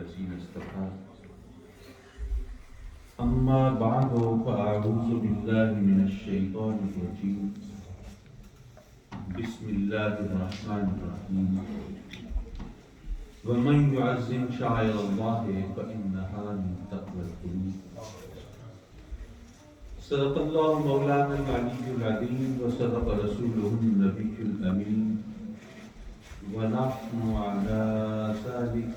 الذين اصطفى أما بعد فأعوذ بالله من الشيطان الرجيم بسم الله الرحمن الرحيم ومن يعظم شعائر الله فإنها من تقوى القلوب صدق الله مولانا العلي العظيم وصدق رسوله النبي الأمين ونحن على ذلك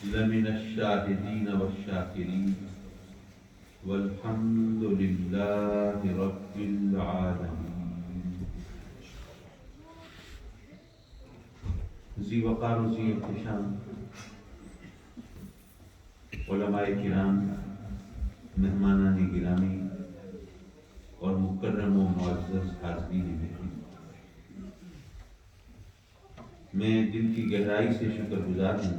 لمن الشاهدين والشاكرين والحمد لله رب العالمين. ذی وقار و ذی احتشام علماء کرام، مہمانان گرامی اور مکرم و معزز حاضرین محفل، میں دل کی گہرائی سے شکر گزار ہوں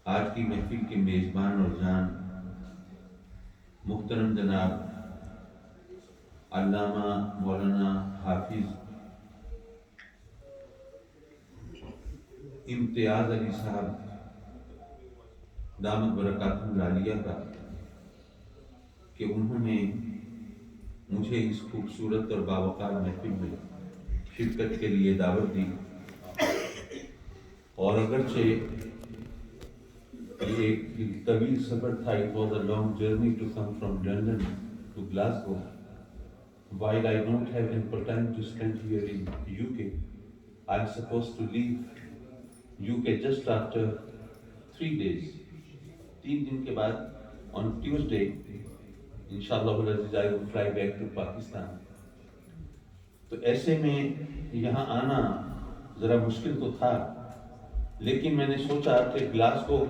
آج کی محفل کے میزبان اور جان محترم جناب علامہ مولانا حافظ امتیاز علی صاحب دامت برکاتہ العالیہ کا کہ انہوں نے مجھے اس خوبصورت اور باوقار محفل میں شرکت کے لیے دعوت دی، اور اگرچہ یہ ایک طویل سفر تھا، it was a long journey to come from London to Glasgow. While I don't have ample time to spend here in UK, I'm supposed to leave UK just after 3 days. 3 دن کے بعد on Tuesday, inshallah I will fly back to Pakistan. تو ایسے میں یہاں آنا ذرا مشکل تو تھا، لیکن میں نے سوچا کہ گلاسگو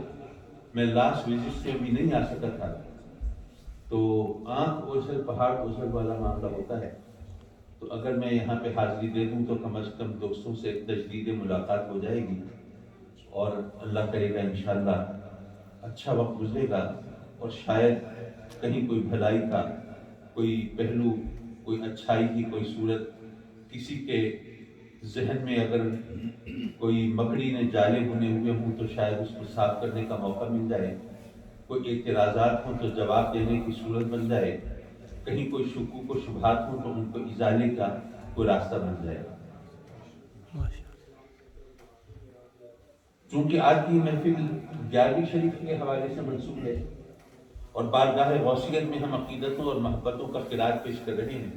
میں لاسٹ وزٹ سے بھی نہیں آ سکا تھا، تو آنکھ اوجھل پہاڑ اوجھل والا معاملہ ہوتا ہے، تو اگر میں یہاں پہ حاضری دے دوں تو کم از کم دوستوں سے ایک تجدید ملاقات ہو جائے گی، اور اللہ کرے گا انشاءاللہ اچھا وقت گزرے گا، اور شاید کہیں کوئی بھلائی کا کوئی پہلو، کوئی اچھائی کی کوئی صورت کسی کے ذہن میں اگر کوئی مکڑی نے جالے بنے ہوئے ہوں تو شاید اس کو صاف کرنے کا موقع مل جائے، کوئی اعتراضات ہوں تو جواب دینے کی صورت بن جائے، کہیں کوئی شکوک و شبہات ہوں تو ان کو ازالے کا کوئی راستہ بن جائے. چونکہ آج کی محفل 11ویں شریف کے حوالے سے منسوب ہے اور بارگاہ غوثیت میں ہم عقیدتوں اور محبتوں کا قرار پیش کر رہے ہیں.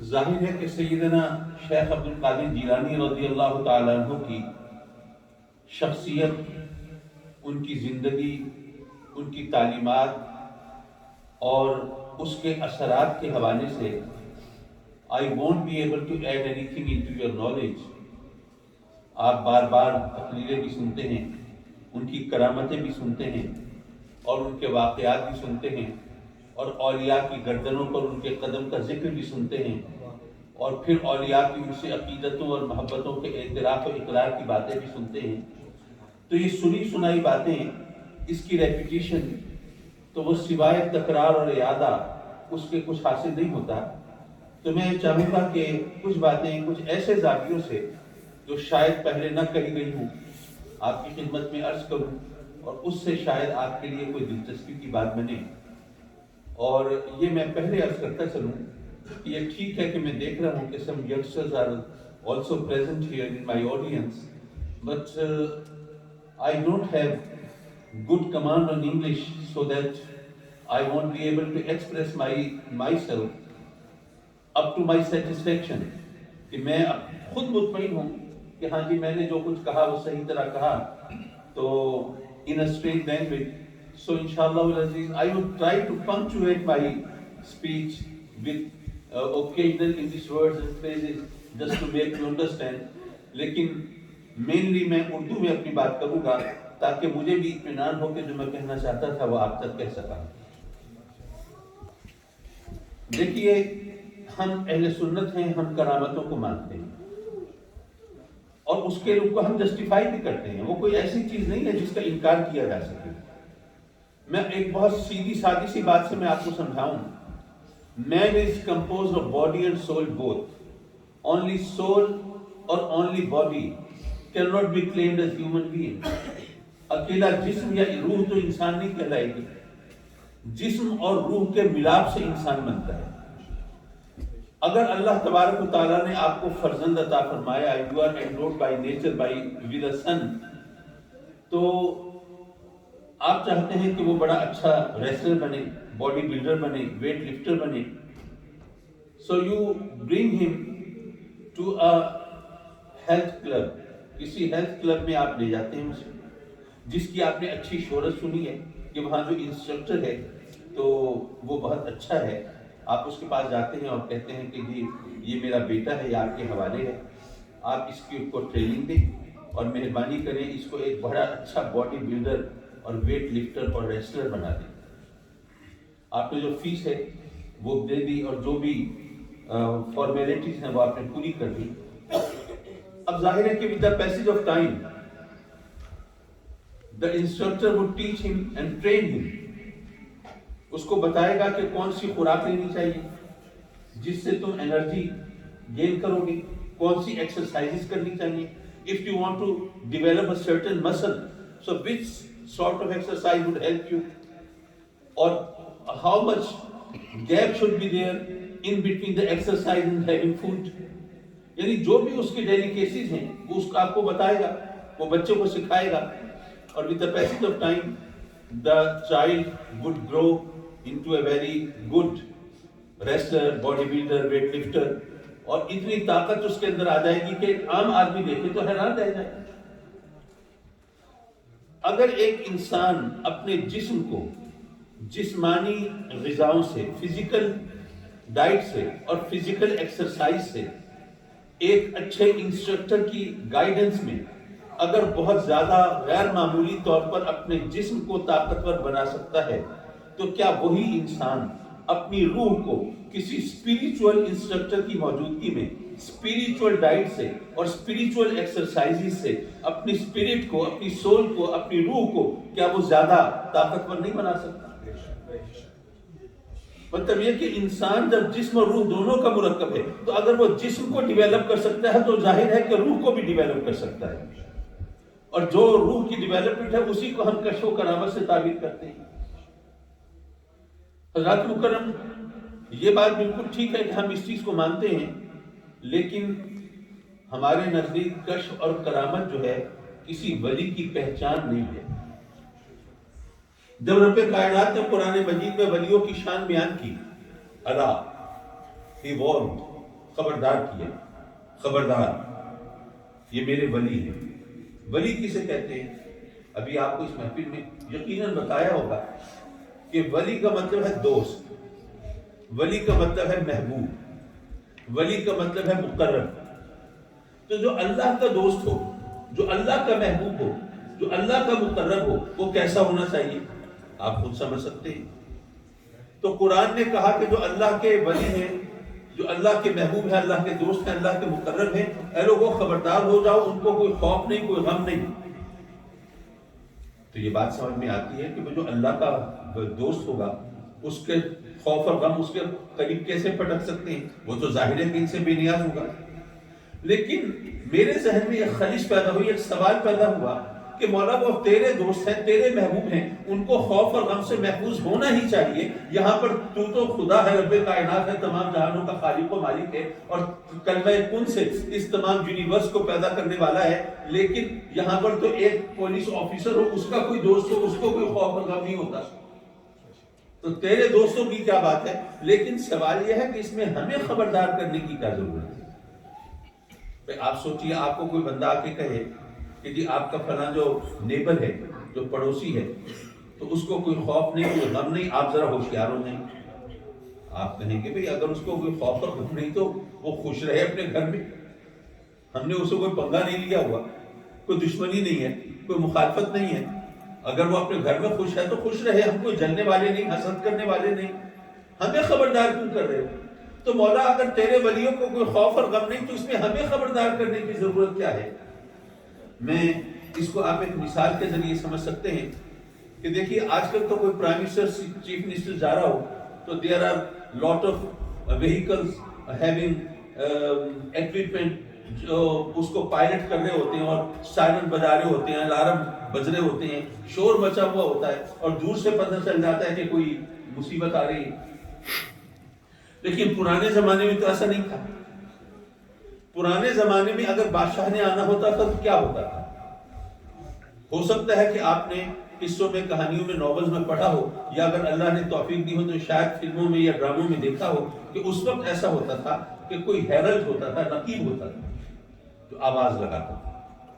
ظاہر ہے کہ سیدنا شیخ عبد القادر جیلانی رضی اللہ تعالیٰ عنہ کی شخصیت، ان کی زندگی، ان کی تعلیمات اور اس کے اثرات کے حوالے سے I won't be able to add anything into your knowledge. آپ بار بار تقریریں بھی سنتے ہیں، ان کی کرامتیں بھی سنتے ہیں اور ان کے واقعات بھی سنتے ہیں، اور اولیاء کی گردنوں پر ان کے قدم کا ذکر بھی سنتے ہیں، اور پھر اولیاء کی ان سے عقیدتوں اور محبتوں کے اعتراف و اقرار کی باتیں بھی سنتے ہیں. تو یہ سنی سنائی باتیں، اس کی ریپیٹیشن، تو وہ سوائے تکرار اور اعادہ اس کے کچھ حاصل نہیں ہوتا. تو میں چاہوں گا کہ کچھ باتیں کچھ ایسے زاویوں سے جو شاید پہلے نہ کہی گئی ہوں آپ کی خدمت میں عرض کروں، اور اس سے شاید آپ کے لیے کوئی دلچسپی کی بات بنے. اور یہ میں پہلے عرض کرتا چلوں کہ یہ ٹھیک ہے کہ میں دیکھ رہا ہوں کہ some youngsters are also present here in my audience, but I don't have good command on English so that I won't be able to express myself up to my satisfaction. کہ میں خود مطمئن ہوں کہ ہاں جی میں نے جو کچھ کہا وہ صحیح طرح کہا، تو in a straight language. So inshallah I will try to punctuate my speech with occasional English words and phrases just to make you understand. لیکن مینلی میں اردو میں اپنی بات کروں گا تاکہ مجھے بھی اطمینان ہو کہ جو میں کہنا چاہتا تھا وہ آپ تک کہہ سکا. دیکھیے، ہم اہل سنت ہیں، ہم کرامتوں کو مانتے ہیں اور اس کے روپ کو ہم جسٹیفائی بھی کرتے ہیں. وہ کوئی ایسی چیز نہیں ہے جس کا انکار کیا جا سکے. میں ایک بہت سیدھی سادی سی بات سے میں آپ کو سمجھاؤں. Man is composed of body and soul both. Only soul or only body cannot be claimed as human being. اکیلا جسم یا روح تو انسان نہیں کہلائے گی. جسم اور روح کے ملاپ سے انسان بنتا ہے. اگر اللہ تبارک و تعالیٰ نے آپ کو فرزند عطا فرمایا, you are endowed by nature with a son, تو آپ چاہتے ہیں کہ وہ بڑا اچھا ریسلر بنے, باڈی بلڈر بنے, ویٹ لفٹر بنے. So you bring him to a health club. کسی ہیلتھ کلب میں آپ لے جاتے ہیں اسے, جس کی آپ نے اچھی شہرت سنی ہے کہ وہاں جو انسٹرکٹر ہے تو وہ بہت اچھا ہے. آپ اس کے پاس جاتے ہیں اور کہتے ہیں کہ جی یہ میرا بیٹا ہے, یہ آپ کے حوالے ہے, آپ اس کی کو ٹریننگ دیں اور مہربانی کریں اس کو ایک بڑا اچھا باڈی بلڈر اور ویٹ لفٹر اور ریسلر بنا دیں. آپ نے جو فیس ہے وہ دے دی اور جو بھی فارمیلٹیز ہیں وہ آپ نے پوری کر دی. اب ظاہر ہے کہ with the passage of time the instructor would teach him and train him. اس کو بتائے گا کہ کون سی خوراک لینی چاہیے جس سے تم انرجی گین کرو گے, کون سی ایکسرسائزز کرنی چاہیے. If you want to develop a certain muscle, so which sort of exercise would help you, or how much gap should be there in between the exercise and having food. یعنی جو بھی اس کی ڈیلیکیسیز ہیں وہ اس کو آپ کو بتائے گا, وہ بچوں کو سکھائے گا. اور with the passage of time the child would grow into a very good wrestler, body builder, weight lifter, اور اتنی طاقت اس کے اندر آ جائے گی کہ عام آدمی دیکھے تو حیران رہ جائے. اگر ایک انسان اپنے جسم کو جسمانی غذاؤں سے, فزیکل ڈائٹ سے اور فزیکل ایکسرسائز سے ایک اچھے انسٹرکٹر کی گائیڈنس میں اگر بہت زیادہ غیر معمولی طور پر اپنے جسم کو طاقتور بنا سکتا ہے, تو کیا وہی انسان اپنی روح کو کسی اسپریچول انسٹرکٹر کی موجودگی میں اسپریچول ڈائٹ سے اور اسپریچول ایکسرسائز سے اپنی اسپرٹ کو, اپنی سول کو, اپنی روح کو کیا وہ زیادہ طاقتور نہیں بنا سکتا؟ مطلب یہ کہ انسان جب جسم اور روح دونوں کا مرکب ہے تو اگر وہ جسم کو ڈیویلپ کر سکتا ہے تو ظاہر ہے کہ روح کو بھی ڈیویلپ کر سکتا ہے. اور جو روح کی ڈیویلپمنٹ ہے اسی کو ہم کشف و کرامت سے تعبیر کرتے ہیں. حضرات مکرم, یہ بات بالکل ٹھیک ہے کہ ہم اس چیز کو مانتے ہیں, لیکن ہمارے نزدیک کشف اور کرامت جو ہے کسی ولی کی پہچان نہیں ہے. جب رب کائنات نے قرآن مجید میں ولیوں کی شان بیان کی, اللہ ہی وارنڈ, خبردار کیا, خبردار یہ میرے ولی ہیں. ولی کسے کہتے ہیں؟ ابھی آپ کو اس محفل میں یقیناً بتایا ہوگا کہ ولی کا مطلب ہے دوست, ولی کا مطلب ہے محبوب, ولی کا مطلب ہے مقرب. تو جو اللہ کا دوست ہو, جو اللہ کا محبوب ہو, جو اللہ کا مقرب ہو, وہ کیسا ہونا چاہیے آپ خود سمجھ سکتے ہیں. تو قرآن نے کہا کہ جو اللہ کے ولی ہیں, جو اللہ کے محبوب ہیں, اللہ کے دوست ہیں, اللہ کے مقرب ہیں, اے لوگوں خبردار ہو جاؤ, ان کو کوئی خوف نہیں, کوئی غم نہیں. تو یہ بات سمجھ میں آتی ہے کہ جو اللہ کا دوست ہوگا اس کے خوف اور غم اس کے قریب کیسے پٹک سکتے ہیں؟ وہ تو ظاہر ہے کہ ان سے بے نیاز ہوگا. لیکن میرے ذہن میں ایک خلش پیدا ہوئی, ایک سوال پیدا ہوا کہ مولا وہ تیرے دوست ہیں, تیرے محبوب ہیں, ان کو خوف اور غم سے محفوظ ہونا ہی چاہیے. یہاں پر تو خدا ہے, رب کائنات ہے, تمام جہانوں کا خالق و مالک ہے, اور کلمہ کن سے اس تمام یونیورس کو پیدا کرنے والا ہے. لیکن یہاں پر تو ایک پولیس آفیسر ہو, اس کا کوئی دوست ہو, اس کو کوئی خوف اور غم نہیں ہوتا. تو تیرے دوستوں کی کیا بات ہے. لیکن سوال یہ ہے کہ اس میں ہمیں خبردار کرنے کی کیا ضرورت ہے؟ آپ سوچئے, آپ کو کوئی بندہ آ کے کہے کہ جی آپ کا فلاں جو نیبر ہے, جو پڑوسی ہے, تو اس کو کوئی خوف نہیں, کوئی غم نہیں, آپ ذرا ہوشیار ہو جائیں. آپ کہیں گے بھئی اگر اس کو کوئی خوف اور غم نہیں تو وہ خوش رہے اپنے گھر میں, ہم نے اسے کوئی پنگا نہیں لیا ہوا, کوئی دشمنی نہیں ہے, کوئی مخالفت نہیں ہے. اگر وہ اپنے گھر میں خوش ہے تو خوش رہے, ہم کوئی جلنے والے نہیں, حسد کرنے والے نہیں. ہمیں خبردار کیوں کر رہے ہو؟ تو مولا اگر تیرے ولیوں کو کوئی خوف اور غم نہیں تو اس میں ہمیں خبردار کرنے کی ضرورت کیا ہے؟ میں اس کو آپ ایک مثال کے ذریعے سمجھ سکتے ہیں کہ دیکھیے آج کل تو کوئی پرائم منسٹر, چیف منسٹر جا رہا ہو تو there are lot of vehicles having equipment جو اس کو پائلٹ کر رہے ہوتے ہیں اور سائرن بجا رہے ہوتے ہیں، الارم بج رہے ہوتے ہیں، شور مچا ہوا ہوتا ہے اور دور سے پتہ چل جاتا ہے کہ کوئی مصیبت آ رہی ہے۔ لیکن پرانے زمانے میں تو ایسا نہیں تھا۔ پرانے زمانے میں اگر بادشاہ نے آنا ہوتا تھا تو کیا ہوتا تھا؟ ہو سکتا ہے کہ آپ نے قصوں میں، کہانیوں میں، ناولز میں پڑھا ہو، یا اگر اللہ نے توفیق دی ہو تو شاید فلموں میں یا ڈراموں میں دیکھا ہو کہ اس وقت ایسا ہوتا تھا کہ کوئی ہیرلڈ ہوتا تھا، نقیب ہوتا تھا جو آواز لگاتا تھا،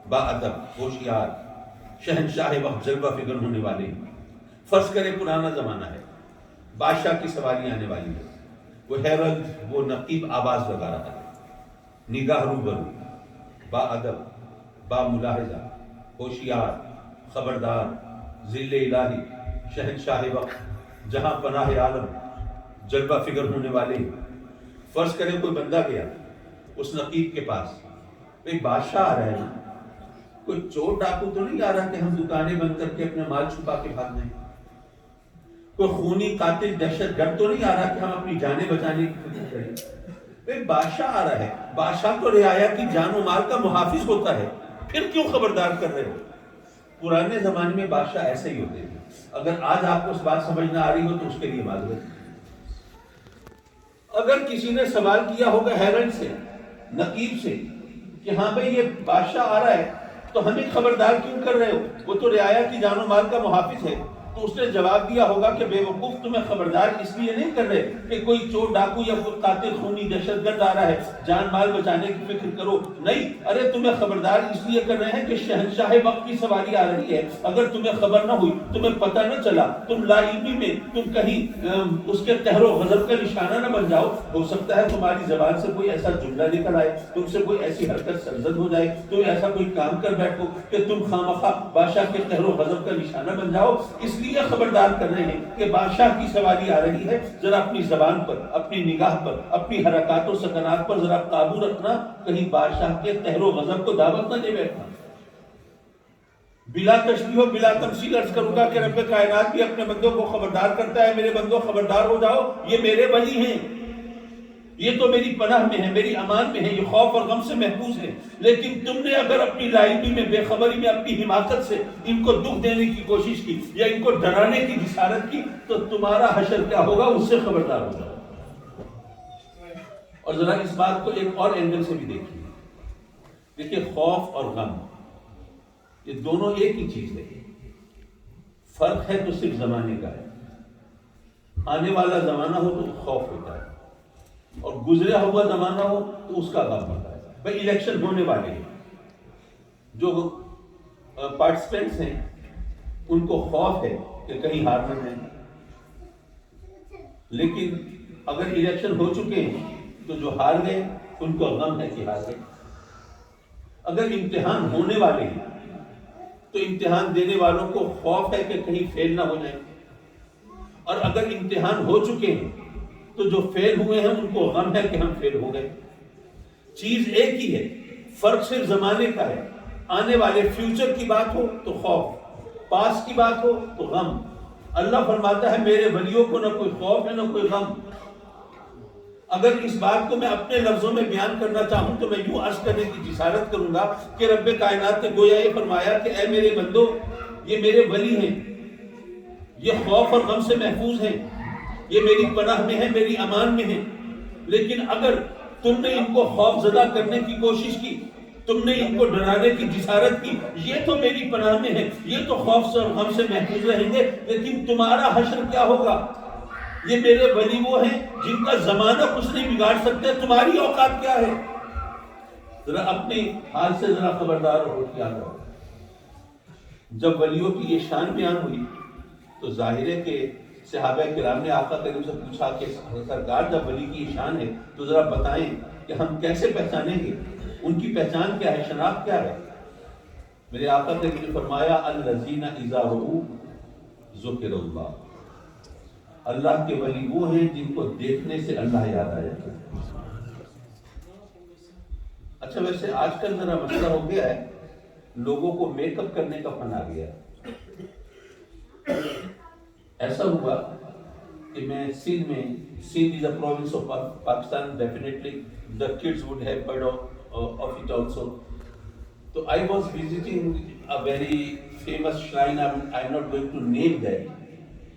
با ادب، ہوشیار، شہنشاہ وقت، جلوہ فکر ہونے والے۔ فرض کرے پرانا زمانہ ہے، بادشاہ کی سواری آنے والی ہے، وہ ہیرلڈ، وہ نقیب آواز لگا رہا ہے، نگاہ روبرو، با ادب، با ملاحظہ، ہوشیار، خبردار، ذل الہی، شہنشاہ وقت، جہاں پناہ عالم، جلوہ فکر ہونے والے۔ فرض کریں کوئی بندہ گیا اس نقیب کے پاس، ایک بادشاہ آ رہا ہے نا، کوئی چور ڈاکو تو نہیں آ رہا کہ ہم دکانیں بند کر کے اپنا مال چھپا کے بھاگ جائیں، کوئی خونی قاتل دہشت گرد تو نہیں آ رہا کہ ہم اپنی جانیں بچانے کی کوشش کریں۔ ایک بادشاہ آ رہا ہے، بادشاہ تو رعایا کی جان و مال کا محافظ ہوتا ہے، پھر کیوں خبردار کر رہے ہو؟ پرانے زمانے میں بادشاہ ایسے ہی ہوتے تھے۔ اگر آج آپ کو اس بات سمجھ نہ آ رہی ہو تو اس کے لیے معذرت۔ اگر کسی نے سوال کیا ہوگا ہیرلڈ سے، نقیب سے، کہ ہاں بھئی یہ بادشاہ آ رہا ہے تو ہمیں خبردار کیوں کر رہے ہو، وہ تو رعایا کی جان و مال کا محافظ ہے، تو اس نے جواب دیا ہوگا کہ بے وقوف، تمہیں خبردار اس لیے نہیں کر رہے کہ کوئی چور ڈاکو یا کوئی قاتل خونی دہشت گرد آ رہا ہے، جان مال بچانے کی فکر کرو، نہیں، ارے تمہیں خبردار اس لیے کر رہے ہیں کہ شہنشاہ وقت کی سواری آ رہی ہے، اگر تمہیں خبر نہ ہوئی، تمہیں پتہ نہ چلا، تم لا علمی میں تم کہیں اس کے قہر و غضب کا نشانہ نہ بن جاؤ، ہو سکتا ہے تمہاری زبان سے کوئی ایسا جملہ نکل آئے، تم سے کوئی ایسی حرکت سرزد ہو جائے، تم ایسا کوئی کام کر بیٹھو کہ تم خامخواہ بادشاہ کے قہر و غضب کا نشانہ بن جاؤ، اس لیے خبردار کر رہے ہیں کہ بادشاہ کی سواری آ رہی ہے، ذرا اپنی زبان پر، اپنی نگاہ پر، اپنی حرکات و سکنات پر ذرا قابو رکھنا، کہیں بادشاہ کے قہر و غضب کو دعوت نہ دے بیٹھنا۔ بلا تشبیہ و بلا تمثیل عرض کروں گا کہ رب کائنات بھی اپنے بندوں کو خبردار کرتا ہے، میرے بندوں خبردار ہو جاؤ، یہ میرے ولی ہیں، یہ تو میری پناہ میں ہے، میری امان میں ہے، یہ خوف اور غم سے محفوظ ہے، لیکن تم نے اگر اپنی لاعلمی میں، بے خبری میں، اپنی حماقت سے ان کو دکھ دینے کی کوشش کی یا ان کو ڈرانے کی جسارت کی تو تمہارا حشر کیا ہوگا، اس سے خبردار ہو جاؤ۔ اور ذرا اس بات کو ایک اور اینگل سے بھی دیکھیے، دیکھیے خوف اور غم یہ دونوں ایک ہی چیز ہے، فرق ہے تو صرف زمانے کا ہے۔ آنے والا زمانہ ہو تو خوف ہوتا ہے اور گزرا ہوا زمانہ ہو تو اس کا غم ہوتا ہے۔ بھائی الیکشن ہونے والے ہیں، جو پارٹیسپینٹس ہیں ان کو خوف ہے کہ کہیں ہار نہ جائیں، لیکن اگر الیکشن ہو چکے ہیں تو جو ہار گئے ان کو غم ہے کہ ہار گئے۔ اگر امتحان ہونے والے ہیں تو امتحان دینے والوں کو خوف ہے کہ کہیں فیل نہ ہو جائیں، اور اگر امتحان ہو چکے ہیں تو جو فیل ہوئے ہیں ان کو غم ہے کہ ہم فیل ہو گئے۔ چیز ایک ہی ہے، فرق صرف زمانے کا ہے۔ آنے والے فیوچر کی بات ہو تو خوف، پاس کی بات ہو تو غم۔ اللہ فرماتا ہے میرے ولیوں کو نہ کوئی خوف ہے نہ کوئی غم۔ اگر اس بات کو میں اپنے لفظوں میں بیان کرنا چاہوں تو میں یوں عرض کرنے کی جسارت کروں گا کہ رب کائنات نے گویا یہ فرمایا کہ اے میرے بندو، یہ میرے ولی ہیں، یہ خوف اور غم سے محفوظ ہیں، یہ میری پناہ میں ہے، میری امان میں ہے، لیکن اگر تم نے ان کو خوف زدہ کرنے کی کوشش کی، تم نے ان کو ڈرانے کی جسارت کی، یہ تو میری پناہ میں ہے، یہ تو خوف سے اور غم سے محفوظ رہیں گے، لیکن تمہارا حشر کیا ہوگا؟ یہ میرے ولی وہ ہیں جن کا زمانہ کچھ نہیں بگاڑ سکتے، تمہاری اوقات کیا ہے؟ ذرا اپنے حال سے ذرا خبردار اور ہوشیار رہو۔ جب ولیوں کی یہ شان بیان ہوئی تو ظاہر ہے کہ صحابہ کرام نے آقا کریم سے پوچھا کہ سرکار جب ولی کی یہ شان ہے تو ذرا بتائیں کہ ہم کیسے پہچانیں گے، ان کی پہچان کیا ہے، شناخت کیا ہے؟ میرے آقا کریم نے فرمایا الذین اذا رؤوا ذکر اللہ، اللہ کے ولی وہ ہیں جن کو دیکھنے سے اللہ یاد آ جاتا ہے۔ اچھا ویسے آج کل ذرا مسئلہ ہو گیا ہے، لوگوں کو میک اپ کرنے کا فن آ گیا۔ ایسا ہوا کہ میں Sindh is a province of Pakistan, definitely the kids would have heard of it also. So I was visiting a very famous shrine. I'm not going to name that,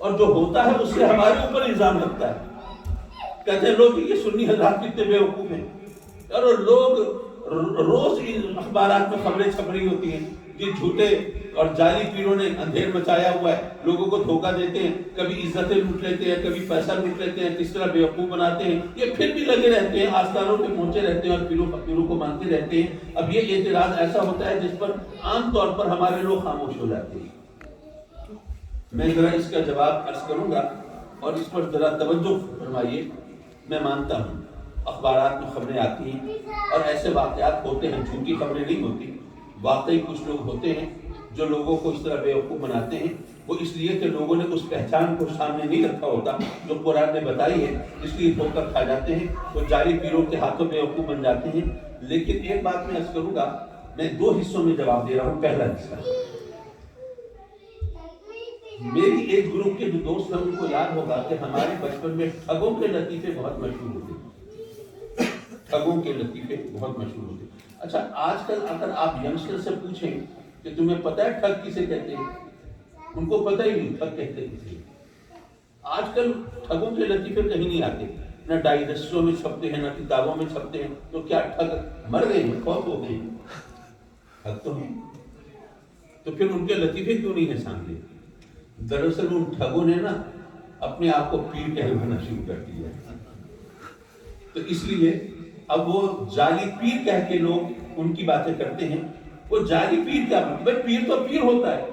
اور جو ہوتا ہے اس سے ہمارے اوپر الزام لگتا ہے. کہتے ہیں لوگ یہ سنی حضرات کتنے بیوقوف ہیں. اور لوگ روز ان اخبارات میں خبریں چھپ رہی ہوتی ہیں کہ جھوٹے اور جعلی پیروں نے اندھیر مچایا ہوا ہے, لوگوں کو دھوکہ دیتے ہیں, کبھی عزتیں لوٹ لیتے ہیں, کبھی پیسہ لوٹ لیتے ہیں, کس طرح بیوقوف بناتے ہیں. یہ پھر بھی لگے رہتے ہیں, آستانوں پہ پہنچے رہتے ہیں اور پیروں کو مانتے رہتے ہیں. اب یہ اعتراض ایسا ہوتا ہے جس پر عام طور پر ہمارے لوگ خاموش ہو جاتے ہیں. میں ذرا اس کا جواب عرض کروں گا اور اس پر ذرا توجہ فرمائیے. میں مانتا ہوں اخبارات میں خبریں آتی ہیں اور ایسے واقعات ہوتے ہیں, جھوٹی خبریں نہیں ہوتی. واقعی کچھ لوگ ہوتے ہیں جو لوگوں کو اس طرح بیوقوف بناتے ہیں, وہ اس لیے کہ لوگوں نے اس پہچان کو سامنے نہیں رکھا ہوتا جو قرآن نے بتائی ہے, اس لیے دھوکہ کھا جاتے ہیں, وہ جعلی پیروں کے ہاتھوں بیوقوف بن جاتے ہیں. لیکن ایک بات میں عرض کروں گا, میں 2 حصوں میں جواب دے رہا ہوں. پہلا حصہ, میری ایج گروپ کے جو دوست ہیں ان کو یاد ہوگا کہ ہمارے بچپن میں ٹھگوں کے لطیفے بہت مشہور ہوتے. ٹھگوں کے لطیفے بہت مشہور ہوتے. اچھا, آج کل اگر آپ ینگسٹر سے پوچھیں کہ تمہیں پتہ ہے ٹھگ کسے کہتے ہیں, ان کو پتہ ہی نہیں ٹھگ کہتے کسے. آج کل ٹھگوں کے لطیفے کہیں نہیں آتے, نہ ڈائجسٹوں میں چھپتے ہیں, نہ کتابوں میں چھپتے ہیں. تو کیا ٹھگ مر گئے ہیں, خوف ہو گئے ہیں؟ ٹھگ تو ہیں, تو پھر ان کے لطیفے کیوں نہیں ہیں سامنے؟ دراصل ان ٹھگوں نے نا اپنے آپ کو پیر کہلوانا شروع کر دیا. تو اس لیے اب وہ جعلی پیر کہہ کے لوگ ان کی باتیں کرتے ہیں. وہ جعلی پیر کیا مطلب؟ بھائی پیر تو پیر ہوتا ہے,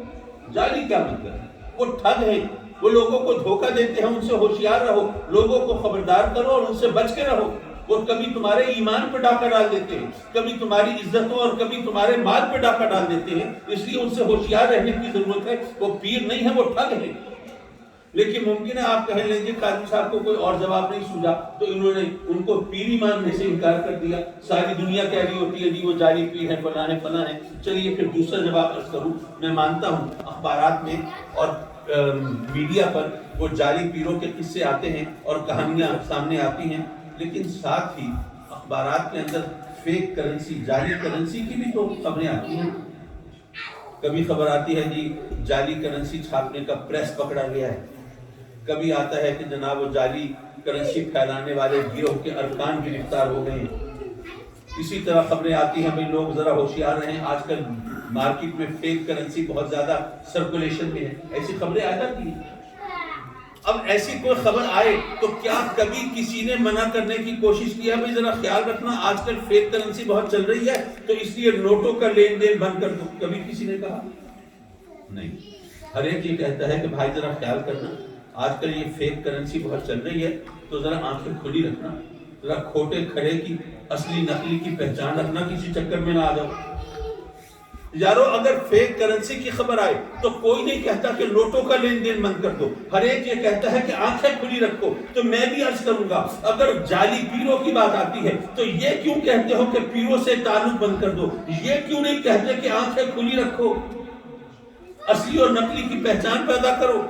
جعلی کیا مطلب؟ وہ ٹھگ ہیں, وہ لوگوں کو دھوکہ دیتے ہیں. ان سے ہوشیار رہو, لوگوں کو خبردار کرو اور ان سے بچ کے رہو. وہ کبھی تمہارے ایمان پہ ڈاکہ ڈال دیتے ہیں, کبھی تمہاری عزتوں اور کبھی تمہارے مال پہ ڈاکہ ڈال دیتے ہیں. اس لیے ان سے ہوشیار رہنے کی ضرورت ہے. وہ پیر نہیں ہے, وہ ٹھگ ہے. لیکن ممکن ہے آپ کہہ لیں گے قاضی صاحب کو کوئی اور جواب نہیں سوجا تو انہوں نے ان کو پیری ماننے سے انکار کر دیا. ساری دنیا کہہ رہی ہوتی ہے جی وہ جعلی پیر ہے, فلاں ہے, فلاں ہے. چلیے پھر دوسرا جواب عرض کروں. میں مانتا ہوں اخبارات میں اور میڈیا پر وہ جعلی پیروں کے قصے آتے ہیں اور کہانیاں سامنے آتی ہیں, لیکن ساتھ ہی اخبارات کے اندر فیک کرنسی, جعلی کرنسی کی بھی تو خبریں آتی ہیں. کبھی خبر آتی ہے جی جعلی کرنسی چھاپنے کا پریس پکڑا گیا ہے. کبھی آتا ہے کہ جناب وہ جعلی کرنسی پھیلانے والے گروہ کے ارکان گرفتار ہو گئے ہیں. اسی طرح خبریں آتی ہیں, بھئی لوگ ذرا ہوشیار رہیں, آج کل مارکیٹ میں فیک کرنسی بہت زیادہ سرکولیشن میں ہے. ایسی خبریں آ جاتی ہیں. اب ایسی کوئی خبر آئے تو کیا کبھی کسی نے منع کرنے کی کوشش کیا بھئی ذرا خیال رکھنا آج کل فیک کرنسی بہت چل رہی ہے تو اس لیے نوٹوں کا لین دین بند کر دو؟ کبھی کسی نے کہا نہیں. ہر ایک یہ کہتا ہے کہ بھائی ذرا خیال کرنا, آج کل یہ فیک کرنسی بہت چل رہی ہے تو ذرا آنکھیں کھلی رکھنا, ذرا کھوٹے کھڑے کی اصلی نقلی کی پہچان رکھنا, کسی چکر میں نہ آ جاؤ. یارو اگر فیک کرنسی کی خبر آئے تو کوئی نہیں کہتا کہ نوٹوں کا لین دین بند کر دو, ہر ایک یہ کہتا ہے کہ آنکھیں کھلی رکھو. تو میں بھی عرض کروں گا اگر جعلی پیروں کی بات آتی ہے تو یہ کیوں کہتے ہو کہ پیروں سے تعلق بند کر دو؟ یہ کیوں نہیں کہتے کہ آنکھیں کھلی رکھو, اصلی اور نقلی کی پہچان پیدا کرو؟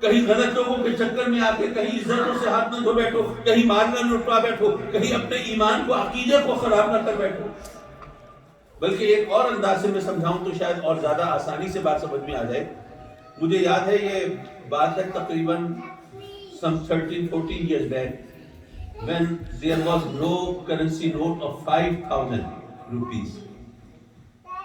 کہیں غلط لوگوں کے چکر میں آ کے کہیں عزتوں سے ہاتھ نہ دھو بیٹھو, کہیں مال نہ لٹوا بیٹھو, کہیں اپنے ایمان کو عقیدے کو خراب نہ کر بیٹھو. بلکہ ایک اور انداز سے میں سمجھاؤں تو شاید اور زیادہ آسانی سے بات سمجھ میں آ جائے. مجھے یاد ہے یہ بات ہے تقریباً some 13-14 years back when there was no currency note of 5,000 rupees.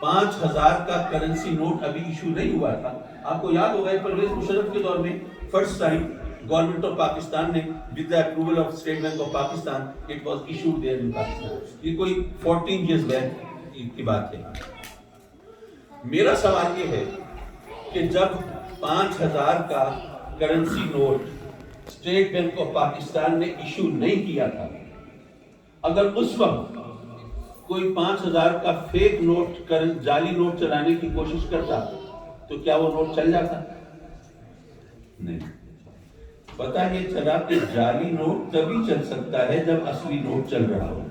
5,000 کا کرنسی نوٹ ابھی ایشو نہیں ہوا تھا. آپ کو یاد ہوگا پرویز مشرف کے دور میں first time government of Pakistan نے with the approval of State Bank of Pakistan it was issued there in Pakistan. یہ کوئی 14 years back کی بات ہے. میرا سوال یہ ہے کہ جب 5,000 کا currency note state bank of Pakistan نے ایشو نہیں کیا تھا, اگر اس وقت کوئی 5,000 کا فیک نوٹ جعلی نوٹ چلانے کی کوشش کرتا تو کیا وہ نوٹ چل جاتا؟ نہیں. پتہ یہ چلا کہ جعلی نوٹ تبھی چل سکتا ہے جب اصلی نوٹ چل رہا ہو.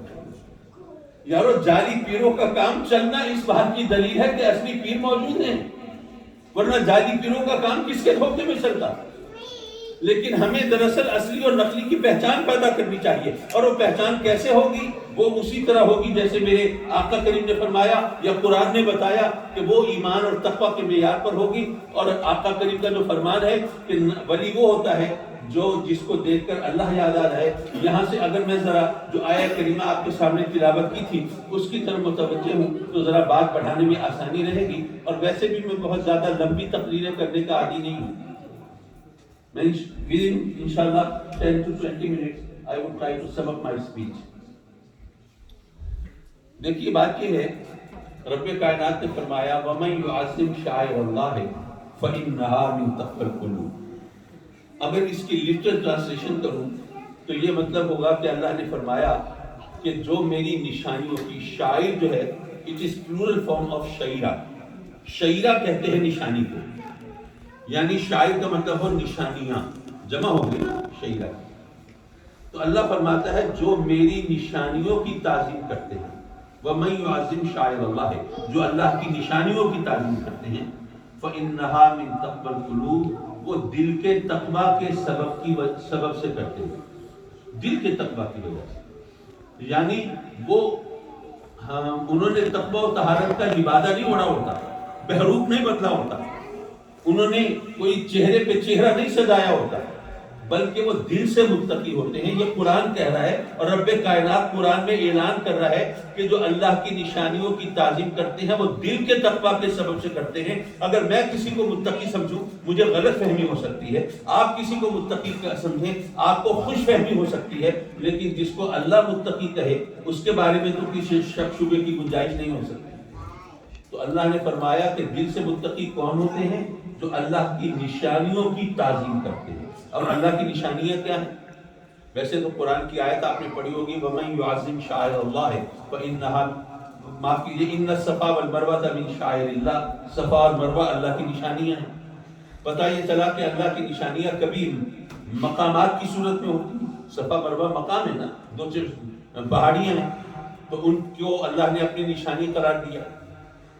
یارو جعلی پیروں کا کام چلنا اس بات کی دلیل ہے کہ اصلی پیر موجود ہیں, ورنہ جعلی پیروں کا کام کس کے دھوکے میں چلتا؟ لیکن ہمیں دراصل اصلی اور نقلی کی پہچان پیدا کرنی چاہیے، اور وہ پہچان کیسے ہوگی؟ وہ اسی طرح ہوگی جیسے میرے آقا کریم نے فرمایا یا قرآن نے بتایا کہ وہ ایمان اور تقوی کے معیار پر ہوگی۔ اور آقا کریم کا جو فرمان ہے کہ ولی وہ ہوتا ہے جو جس کو دیکھ کر اللہ یاد آ رہا ہے۔ یہاں سے اگر میں ذرا جو آیہ کریمہ آپ کے سامنے تلاوت کی تھی اس کی طرف متوجہ ہوں تو ذرا بات بڑھانے میں آسانی رہے گی، اور ویسے بھی میں بہت زیادہ لمبی تقریریں کرنے کا عادی نہیں ہوں۔ میں انشاءاللہ 10 to 20 minutes I would try to sum up my speech۔ دیکھیے بات یہ ہے، رب کائنات نے فرمایا وَمَن يُعَظِّمْ شَعَائِرَ اللَّهِ فَإِنَّهَا مِن تَقْوَى الْقُلُوبِ۔ اگر اس کی لٹرل ٹرانسلیشن کروں تو یہ مطلب ہوگا کہ اللہ نے فرمایا کہ جو میری نشانیوں کی، شاعر جو ہے it is plural form of شعیرہ، شعیرہ کہتے ہیں نشانی کو، یعنی شاعر کا مطلب ہو نشانیاں، جمع ہو گئی شعیرہ۔ تو اللہ فرماتا ہے جو میری نشانیوں کی تعظیم کرتے ہیں، وَمَن يُعَظِّمْ شَعَائِرَ اللَّهِ، جو اللہ کی نشانیوں کی تعظیم کرتے ہیں، فَإِنَّهَا مِن تَقْوَى الْقُلُوبِ، وہ دل کے تقویٰ کے سبب سے کرتے ہیں، دل کے تقویٰ کی وجہ سے، یعنی وہ انہوں نے تقویٰ و طہارت کا لبادہ نہیں اوڑھا ہوتا، بہروپ نہیں بدلا ہوتا، انہوں نے کوئی چہرے پہ چہرہ نہیں سجایا ہوتا، بلکہ وہ دل سے متقی ہوتے ہیں۔ یہ قرآن کہہ رہا ہے، اور رب کائنات قرآن میں اعلان کر رہا ہے کہ جو اللہ کی نشانیوں کی تعظیم کرتے ہیں وہ دل کے تقویٰ کے سبب سے کرتے ہیں۔ اگر میں کسی کو متقی سمجھوں مجھے غلط فہمی ہو سکتی ہے، آپ کسی کو متقی سمجھیں آپ کو خوش فہمی ہو سکتی ہے، لیکن جس کو اللہ متقی کہے اس کے بارے میں تو کسی شک شبے کی گنجائش نہیں ہو سکتی۔ تو اللہ نے فرمایا کہ دل سے متقی کون ہوتے ہیں؟ جو اللہ کی نشانیوں کی تعظیم کرتے ہیں۔ اور اللہ کی نشانیاں کیا ہیں؟ ویسے تو قرآن کی آیت آپ نے پڑھی ہوگی وَمَن يُعَظِّمْ شَعَائِرَ اللَّهِ فَإِنَّهَا، معاف کیجیے، إِنَّ الصَّفَا وَالْمَرْوَةَ مِن شَعَائِرِ اللَّهِ، صفا اور مروہ اللہ کی نشانیاں ہیں۔ پتہ یہ چلا کہ اللہ کی نشانیاں کبھی مقامات کی صورت میں ہوتی ہیں، صفا مروہ مقام ہے نا، دو پہاڑیاں ہیں، تو ان کو اللہ نے اپنی نشانی قرار دیا۔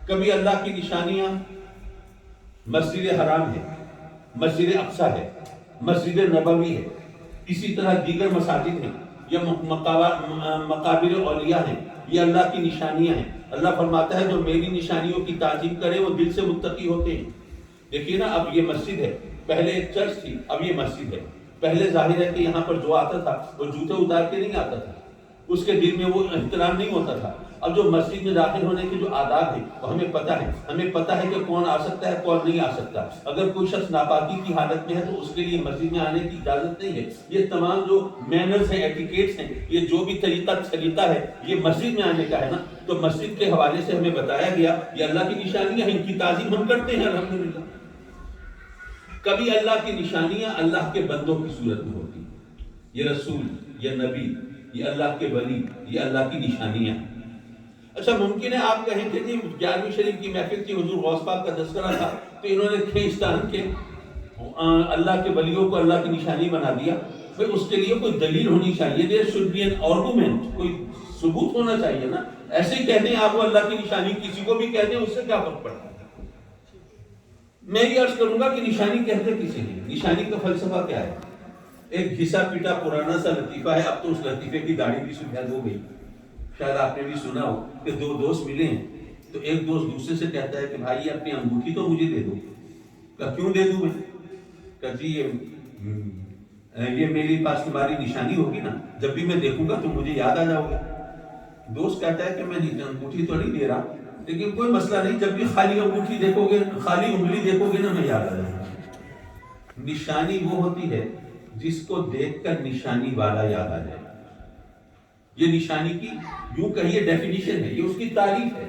کبھی اللہ کی نشانیاں مسجد حرام ہے، مسجد اقصی ہے، مسجد نبوی ہے، اسی طرح دیگر مساجد ہیں یا مقابر اولیاء ہیں، یہ اللہ کی نشانیاں ہیں۔ اللہ فرماتا ہے جو میری نشانیوں کی تعظیم کرے وہ دل سے متقی ہوتے ہیں۔ دیکھیے نا، اب یہ مسجد ہے، پہلے ایک چرچ تھی، اب یہ مسجد ہے۔ پہلے ظاہر ہے کہ یہاں پر جو آتا تھا وہ جوتے اتار کے نہیں آتا تھا، اس کے دل میں وہ احترام نہیں ہوتا تھا۔ اب جو مسجد میں داخل ہونے کے جو آداب ہیں وہ ہمیں پتہ ہے، ہمیں پتہ ہے کہ کون آ سکتا ہے کون نہیں آ سکتا۔ اگر کوئی شخص ناپاکی کی حالت میں ہے تو اس کے لیے مسجد میں آنے کی اجازت نہیں ہے۔ یہ تمام جو مینرز ہیں، ایٹیکیٹس ہیں، یہ جو بھی طریقہ سلیقہ ہے یہ مسجد میں آنے کا ہے نا۔ تو مسجد کے حوالے سے ہمیں بتایا گیا یہ اللہ کی نشانیاں ہیں، ان کی تعظیم ہم کرتے ہیں الحمدللہ۔ کبھی اللہ کی نشانیاں اللہ کے بندوں کی صورت میں ہوتی ہیں، یہ رسول، یہ نبی، یہ اللہ کے ولی، یہ اللہ کی نشانیاں۔ اچھا ممکن ہے آپ کہیں کہ جی 11ویں شریف کی محفل تھی، حضور غوث پاک کا تذکرہ تھا تو انہوں نے کھیستان کے اللہ کے ولیوں کو اللہ کی نشانی بنا دیا۔ پھر اس کے لیے کوئی دلیل ہونی چاہیے، there should be an argument، کوئی ثبوت ہونا چاہیے نا۔ ایسے ہی کہتے ہیں آپ وہ اللہ کی نشانی، کسی کو بھی کہتے ہیں، اس سے کیا فرق پڑتا ہے؟ میں یہ عرض کروں گا کہ نشانی کہتے کسی نہیں، نشانی کا فلسفہ کیا ہے؟ ایک گھسا پیٹا پرانا سا لطیفہ ہے، اب تو اس لطیفے کی داڑھی بھی سفید ہو گئی۔ شاید آپ نے بھی سنا ہو کہ دو دوست ملے ہیں تو ایک دوست دوسرے سے کہتا ہے کہ بھائی اپنی انگوٹھی تو مجھے دے دو۔ کہ کیوں دے دوں میں؟ کہ جی یہ میری پاس تمہاری نشانی ہوگی نا، جب بھی میں دیکھوں گا تو مجھے یاد آ جاؤ گے۔ دوست کہتا ہے کہ میں انگوٹھی تو نہیں دے رہا، لیکن کوئی مسئلہ نہیں، جب بھی خالی انگوٹھی دیکھو گے، خالی انگلی دیکھو گے نا، میں یاد آ جاؤں گا۔ نشانی وہ ہوتی ہے جس کو دیکھ کر نشانی والا یاد آ جائے۔ یہ نشانی کی یوں کہیے ڈیفینیشن ہے، یہ اس کی تعریف ہے۔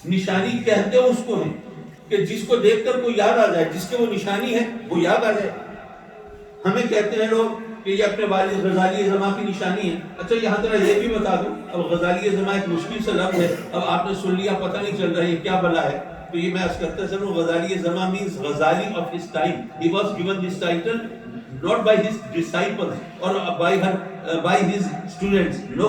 نشانی کہتے اس کو ہیں کہ جس کو دیکھ کر کوئی یاد آ جائے، جس کے وہ نشانی ہے وہ یاد آ جائے۔ ہمیں کہتے ہیں لوگ کہ یہ اپنے والد غزالی زماں کی نشانی ہے۔ اچھا یہاں طرح یہ بھی بتا دوں، اب غزالی زماں ایک مشکل سے لفظ ہے، اب آپ نے سن لیا پتہ نہیں چل رہا ہے یہ کیا بلا ہے، تو یہ میں عرض کرتا چلوں، غزالی زماں means Ghazali of his time. He was given this title not by his disciples or by his students. No,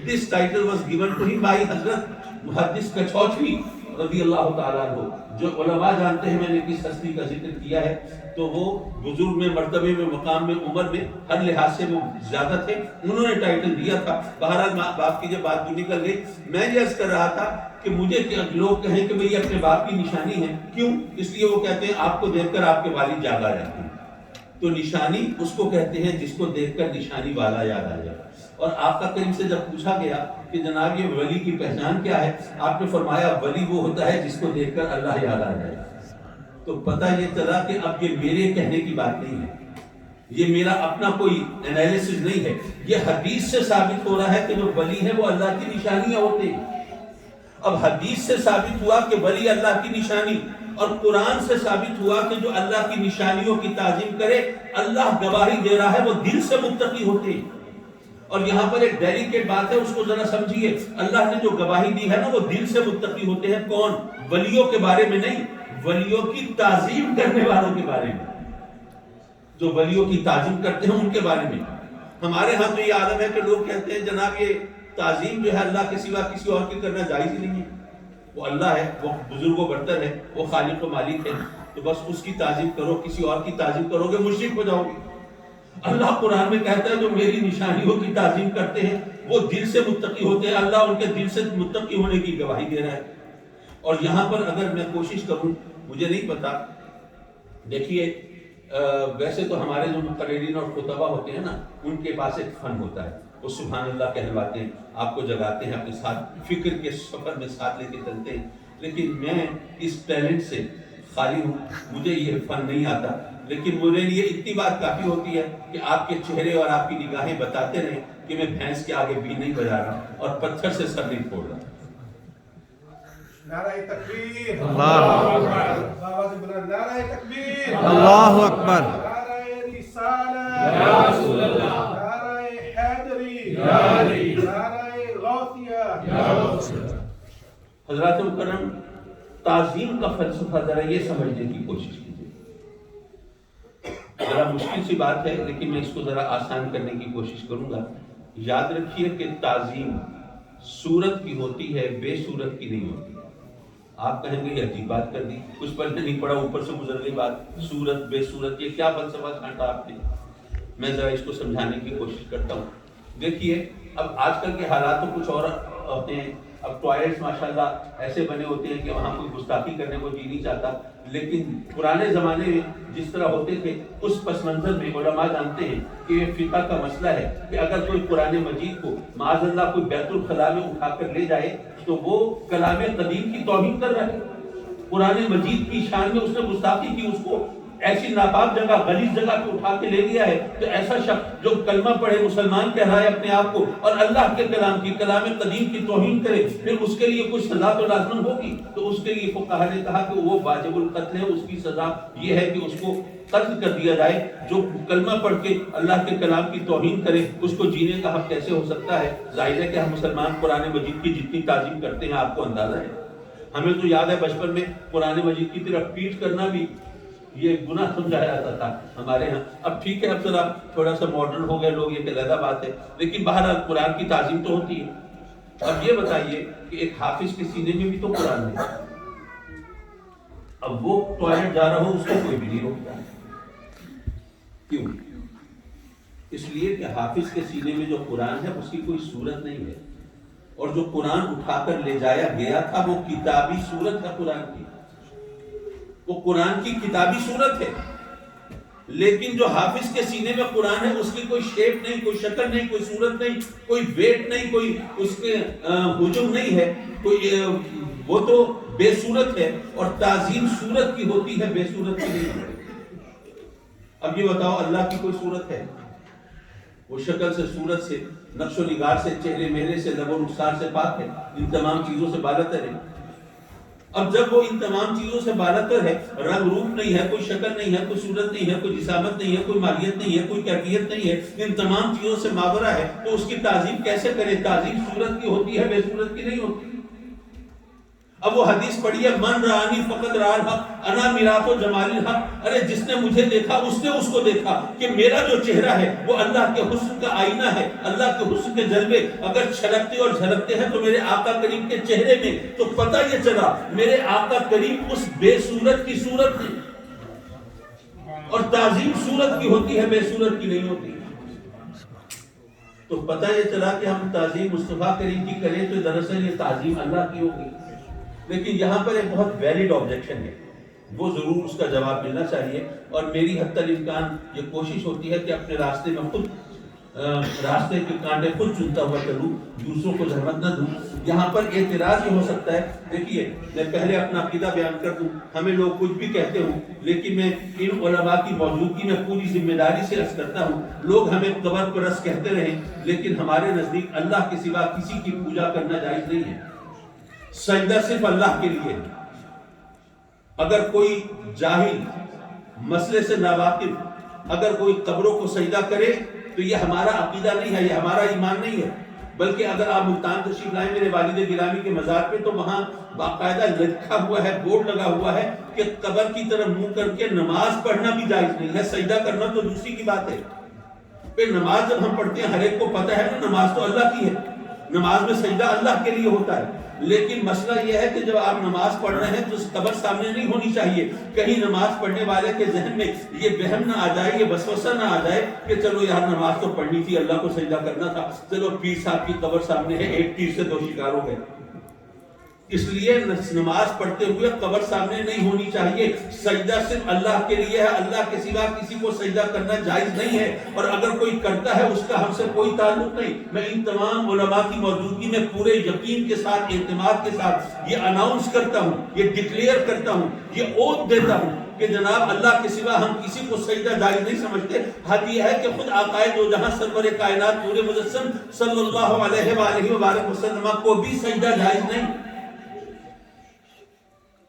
this title was given to him by Hazrat Muhaddis Kachhauchwi, رضی اللہ تعالیٰ عنہ، جو علماء جانتے ہیں میں نے کس ہستی کا ذکر کیا ہے، تو وہ بزرگ میں، مرتبے میں، مقام میں، عمر میں، ہر لحاظ سے وہ زیادہ تھے، انہوں نے ٹائٹل دیا تھا۔ بہرحال باپ کی جب بات بھی نکل گئی، میں یہ عرض کر رہا تھا کہ مجھے لوگ کہیں کہ بھئی اپنے باپ کی نشانی ہے، کیوں؟ اس لیے وہ کہتے ہیں آپ کو دیکھ کر آپ کے والد یاد آ جاتے ہیں۔ تو نشانی اس کو کہتے ہیں جس کو دیکھ کر نشانی والا یاد آ جائے۔ اور آقا کریم سے جب پوچھا گیا کہ جناب یہ ولی کی پہچان کیا ہے، آپ نے فرمایا ولی وہ ہوتا ہے جس کو دیکھ کر اللہ یاد آ جائے۔ تو پتہ یہ چلا کہ اب یہ میرے کہنے کی بات نہیں ہے، یہ میرا اپنا کوئی انالیسس نہیں ہے، یہ حدیث سے ثابت ہو رہا ہے کہ جو ولی ہے وہ اللہ کی نشانیاں ہوتے ہیں۔ اب حدیث سے ثابت ہوا کہ ولی اللہ کی نشانی، اور قرآن سے ثابت ہوا کہ جو اللہ کی نشانیوں کی تعظیم کرے، اللہ گواہی دے رہا ہے وہ دل سے متقی ہوتے ہیں۔ اور یہاں پر ایک ڈیلیکیٹ بات ہے، اس کو ذرا سمجھیے، اللہ نے جو گواہی دی ہے نا وہ دل سے متقی ہوتے ہیں۔ کون؟ ولیوں کے بارے میں نہیں، ولیوں کی تعظیم کرنے والوں کے بارے میں، جو ولیوں کی تعظیم کرتے ہیں ان کے بارے میں۔ ہمارے ہاں تو یہ عالم ہے کہ لوگ کہتے ہیں جناب یہ تعظیم جو ہے اللہ کے سوا کسی اور کی کرنا جائز ہی نہیں ہے، وہ اللہ ہے، وہ بزرگ و برتر ہے، وہ خالق و مالک ہے، تو بس اس کی تعظیم کرو، کسی اور کی تعظیم کرو گے مشرک ہو جاؤ گے۔ اللہ قرآن میں کہتا ہے جو میری نشانیوں کی تعظیم کرتے ہیں وہ دل سے متقی ہوتے ہیں، اللہ ان کے دل سے متقی ہونے کی گواہی دے رہا ہے۔ اور یہاں پر اگر میں کوشش کروں، مجھے نہیں پتا، دیکھیے ویسے تو ہمارے جو مقررین اور خطبہ ہوتے ہیں نا ان کے پاس ایک فن ہوتا ہے، وہ سبحان اللہ کہلواتے ہیں، آپ کو جگاتے ہیں، اپنے ساتھ فکر کے سفر میں ساتھ لے کے چلتے ہیں۔ لیکن میں اس ٹیلنٹ سے خالی ہوں، مجھے یہ فن نہیں آتا، لیکن میرے لیے اتنی بات کافی ہوتی ہے کہ آپ کے چہرے اور آپ کی نگاہیں بتاتے رہیں کہ میں بھینس کے آگے بھی نہیں بجا رہا اور پتھر سے سر نہیں پھوڑ رہا۔ نعرہ تکبیر، اللہ اکبر، آواز بلند، نعرہ تکبیر، اللہ اکبر، نعرہ رسالت، یا رسول اللہ، نعرہ حیدری، یا علی، نعرہ غوثیہ، یا رسول اللہ۔ حضرات مکرم، تعظیم کا فلسفہ ذرا یہ سمجھنے کی کوشش کیجیے، ذرا مشکل سی بات ہے لیکن میں اس کو ذرا آسان کرنے کی کوشش کروں گا۔ یاد رکھیے کہ تعظیم صورت کی ہوتی ہے، بے صورت کی نہیں ہوتی۔ آپ کہیں گے یہ عجیب بات کر دی، کچھ پڑھنے نہیں پڑا، اوپر سے گزر گئی بات، صورت بے صورت، یہ کیا فلسفہ چھانٹا آپ نے؟ میں ذرا اس کو سمجھانے کی کوشش کرتا ہوں۔ دیکھیے اب آج کل کے حالات تو کچھ اور ہوتے ہیں، اب ٹوائلٹس ماشاءاللہ ایسے بنے ہوتے ہیں کہ وہاں کوئی گستاخی کرنے کو جی نہیں چاہتا، لیکن پرانے زمانے میں جس طرح ہوتے تھے اس پس منظر میں علماء جانتے ہیں کہ یہ فقہ کا مسئلہ ہے کہ اگر کوئی قرآن مجید کو معاذ اللہ کوئی بیت الخلاء میں اٹھا کر لے جائے تو وہ کلام قدیم کی توہین کر رہا ہے، قرآن مجید کی شان میں اس نے گستاخی کی، اس کو ایسی ناپاک جگہ، غلیظ جگہ پہ اٹھا کے لے گیا ہے۔ تو ایسا شخص جو کلمہ پڑھے، مسلمان کہلائے اپنے آپ کو، اور اللہ کے کلام کی، کلام قدیم کی توہین کرے، پھر اس کے لیے کچھ سزا تو لازم ہوگی۔ تو اس کے لیے فقہا نے کہا کہ وہ واجب القتل ہے، اس کی سزا یہ ہے کہ اس کو قتل کر دیا جائے۔ جو کلمہ پڑھ کے اللہ کے کلام کی توہین کرے اس کو جینے کا حق کیسے ہو سکتا ہے؟ ظاہر ہے کہ ہم مسلمان قرآن مجید کی جتنی تعظیم کرتے ہیں آپ کو اندازہ ہے، ہمیں تو یاد ہے بچپن میں قرآن مجید کی طرف پیٹ کرنا بھی یہ گناہ سمجھایا جاتا تھا ہمارے ہاں۔ اب ٹھیک ہے، اب ذرا تھوڑا سا ماڈرن ہو گئے لوگ، یہ علیحدہ بات ہے، لیکن بہرحال قرآن کی تعظیم تو ہوتی ہے۔ اب یہ بتائیے کہ ایک حافظ کے سینے میں بھی تو قرآن ہے، اب وہ ٹوائلٹ جا رہا ہو اس کو کوئی بھی نہیں روکتا، کیوں؟ اس لیے کہ حافظ کے سینے میں جو قرآن ہے اس کی کوئی صورت نہیں ہے، اور جو قرآن اٹھا کر لے جایا گیا تھا وہ کتابی صورت ہے قرآن کی، وہ قرآن کی کتابی صورت ہے۔ لیکن جو حافظ کے سینے میں قرآن ہے اس کی کوئی شیپ نہیں، کوئی شکل نہیں، کوئی صورت نہیں، کوئی ویٹ نہیں، کوئی اس کے حجم نہیں ہے، کوئی وہ تو بے صورت ہے، اور تعظیم صورت کی ہوتی ہے، بے صورت کی نہیں ہے۔ اب یہ بتاؤ اللہ کی کوئی صورت ہے؟ وہ شکل سے، صورت سے، نقش و نگار سے، چہرے میرے سے، لب و رخسار سے پاک ہے، ان تمام چیزوں سے بالاتر ہے۔ اب جب وہ ان تمام چیزوں سے بالاتر ہے، رنگ روپ نہیں ہے، کوئی شکل نہیں ہے، کوئی صورت نہیں ہے، کوئی جسامت نہیں ہے، کوئی ماہیت نہیں ہے، کوئی کیفیت نہیں ہے، ان تمام چیزوں سے ماورا ہے، تو اس کی تعظیم کیسے کرے؟ تعظیم صورت کی ہوتی ہے، بے صورت کی نہیں ہوتی۔ اب وہ حدیث پڑھی ہے من رانی فقط ران حق انا میرات و جمال الحق، ارے جس نے مجھے دیکھا اس نے اس کو دیکھا کہ میرا جو چہرہ ہے وہ اللہ کے حسن کا آئینہ ہے، اللہ کے حسن کے جلوے اگر چھلکتے اور جھلکتے ہیں تو میرے آقا کریم کے چہرے میں، تو پتہ یہ چلا میرے آقا کریم اس بے صورت کی صورت ہے، اور تعظیم صورت کی ہوتی ہے، بے صورت کی نہیں ہوتی۔ تو پتہ یہ چلا کہ ہم تعظیم مصطفیٰ کریم کی کریں تو دراصل یہ تعظیم اللہ کی ہوگی۔ لیکن یہاں پر ایک بہت ویلڈ آبجیکشن ہے، وہ ضرور اس کا جواب ملنا چاہیے، اور میری حتی الامکان یہ کوشش ہوتی ہے کہ اپنے راستے میں خود راستے کے کانٹے خود چنتا ہوا چلوں، دوسروں کو زحمت نہ دوں۔ یہاں پر اعتراض یہ ہو سکتا ہے، دیکھیے میں پہلے اپنا عقیدہ بیان کر دوں، ہمیں لوگ کچھ بھی کہتے ہوں لیکن میں ان علماء کی موجودگی میں پوری ذمہ داری سے عرض کرتا ہوں، لوگ ہمیں قبر پرست کہتے رہیں لیکن ہمارے نزدیک اللہ کے سوا کسی کی پوجا کرنا جائز نہیں ہے، سجدہ صرف اللہ کے لیے۔ اگر کوئی جاہل مسئلے سے ناواقف اگر کوئی قبروں کو سجدہ کرے تو یہ ہمارا عقیدہ نہیں ہے، یہ ہمارا ایمان نہیں ہے، بلکہ اگر آپ ملتان تشریف لائیں میرے والد گرامی کے مزار پہ تو وہاں باقاعدہ لکھا ہوا ہے، بورڈ لگا ہوا ہے کہ قبر کی طرف منہ کر کے نماز پڑھنا بھی جائز نہیں ہے، سجدہ کرنا تو دوسری کی بات ہے۔ پھر نماز جب ہم پڑھتے ہیں ہر ایک کو پتہ ہے نا نماز تو اللہ کی ہے، نماز میں سجدہ اللہ کے لیے ہوتا ہے، لیکن مسئلہ یہ ہے کہ جب آپ نماز پڑھ رہے ہیں تو قبر سامنے نہیں ہونی چاہیے، کہیں نماز پڑھنے والے کے ذہن میں یہ وہم نہ آ جائے، یہ وسوسہ نہ آ جائے کہ چلو یار نماز تو پڑھنی تھی، اللہ کو سجدہ کرنا تھا، چلو پیر صاحب کی قبر سامنے ہے، ایک تیر سے دو شکار ہو گئے۔ اس لیے نماز پڑھتے ہوئے قبر سامنے نہیں ہونی چاہیے، سجدہ صرف اللہ کے لیے ہے، اللہ کے سوا کسی کو سجدہ کرنا جائز نہیں ہے، اور اگر کوئی کرتا ہے اس کا ہم سے کوئی تعلق نہیں۔ میں ان تمام علماء کی موجودگی میں پورے یقین کے ساتھ، اعتماد کے ساتھ یہ اناؤنس کرتا ہوں، یہ ڈکلیئر کرتا ہوں، یہ اوت دیتا ہوں کہ جناب اللہ کے سوا ہم کسی کو سجدہ جائز نہیں سمجھتے۔ حد یہ ہے کہ خود آقا دو جہاں سرور کائنات نور مجسم صلی اللہ علیہ وآلہ وبارک وسلم کو بھی سجدہ جائز نہیں۔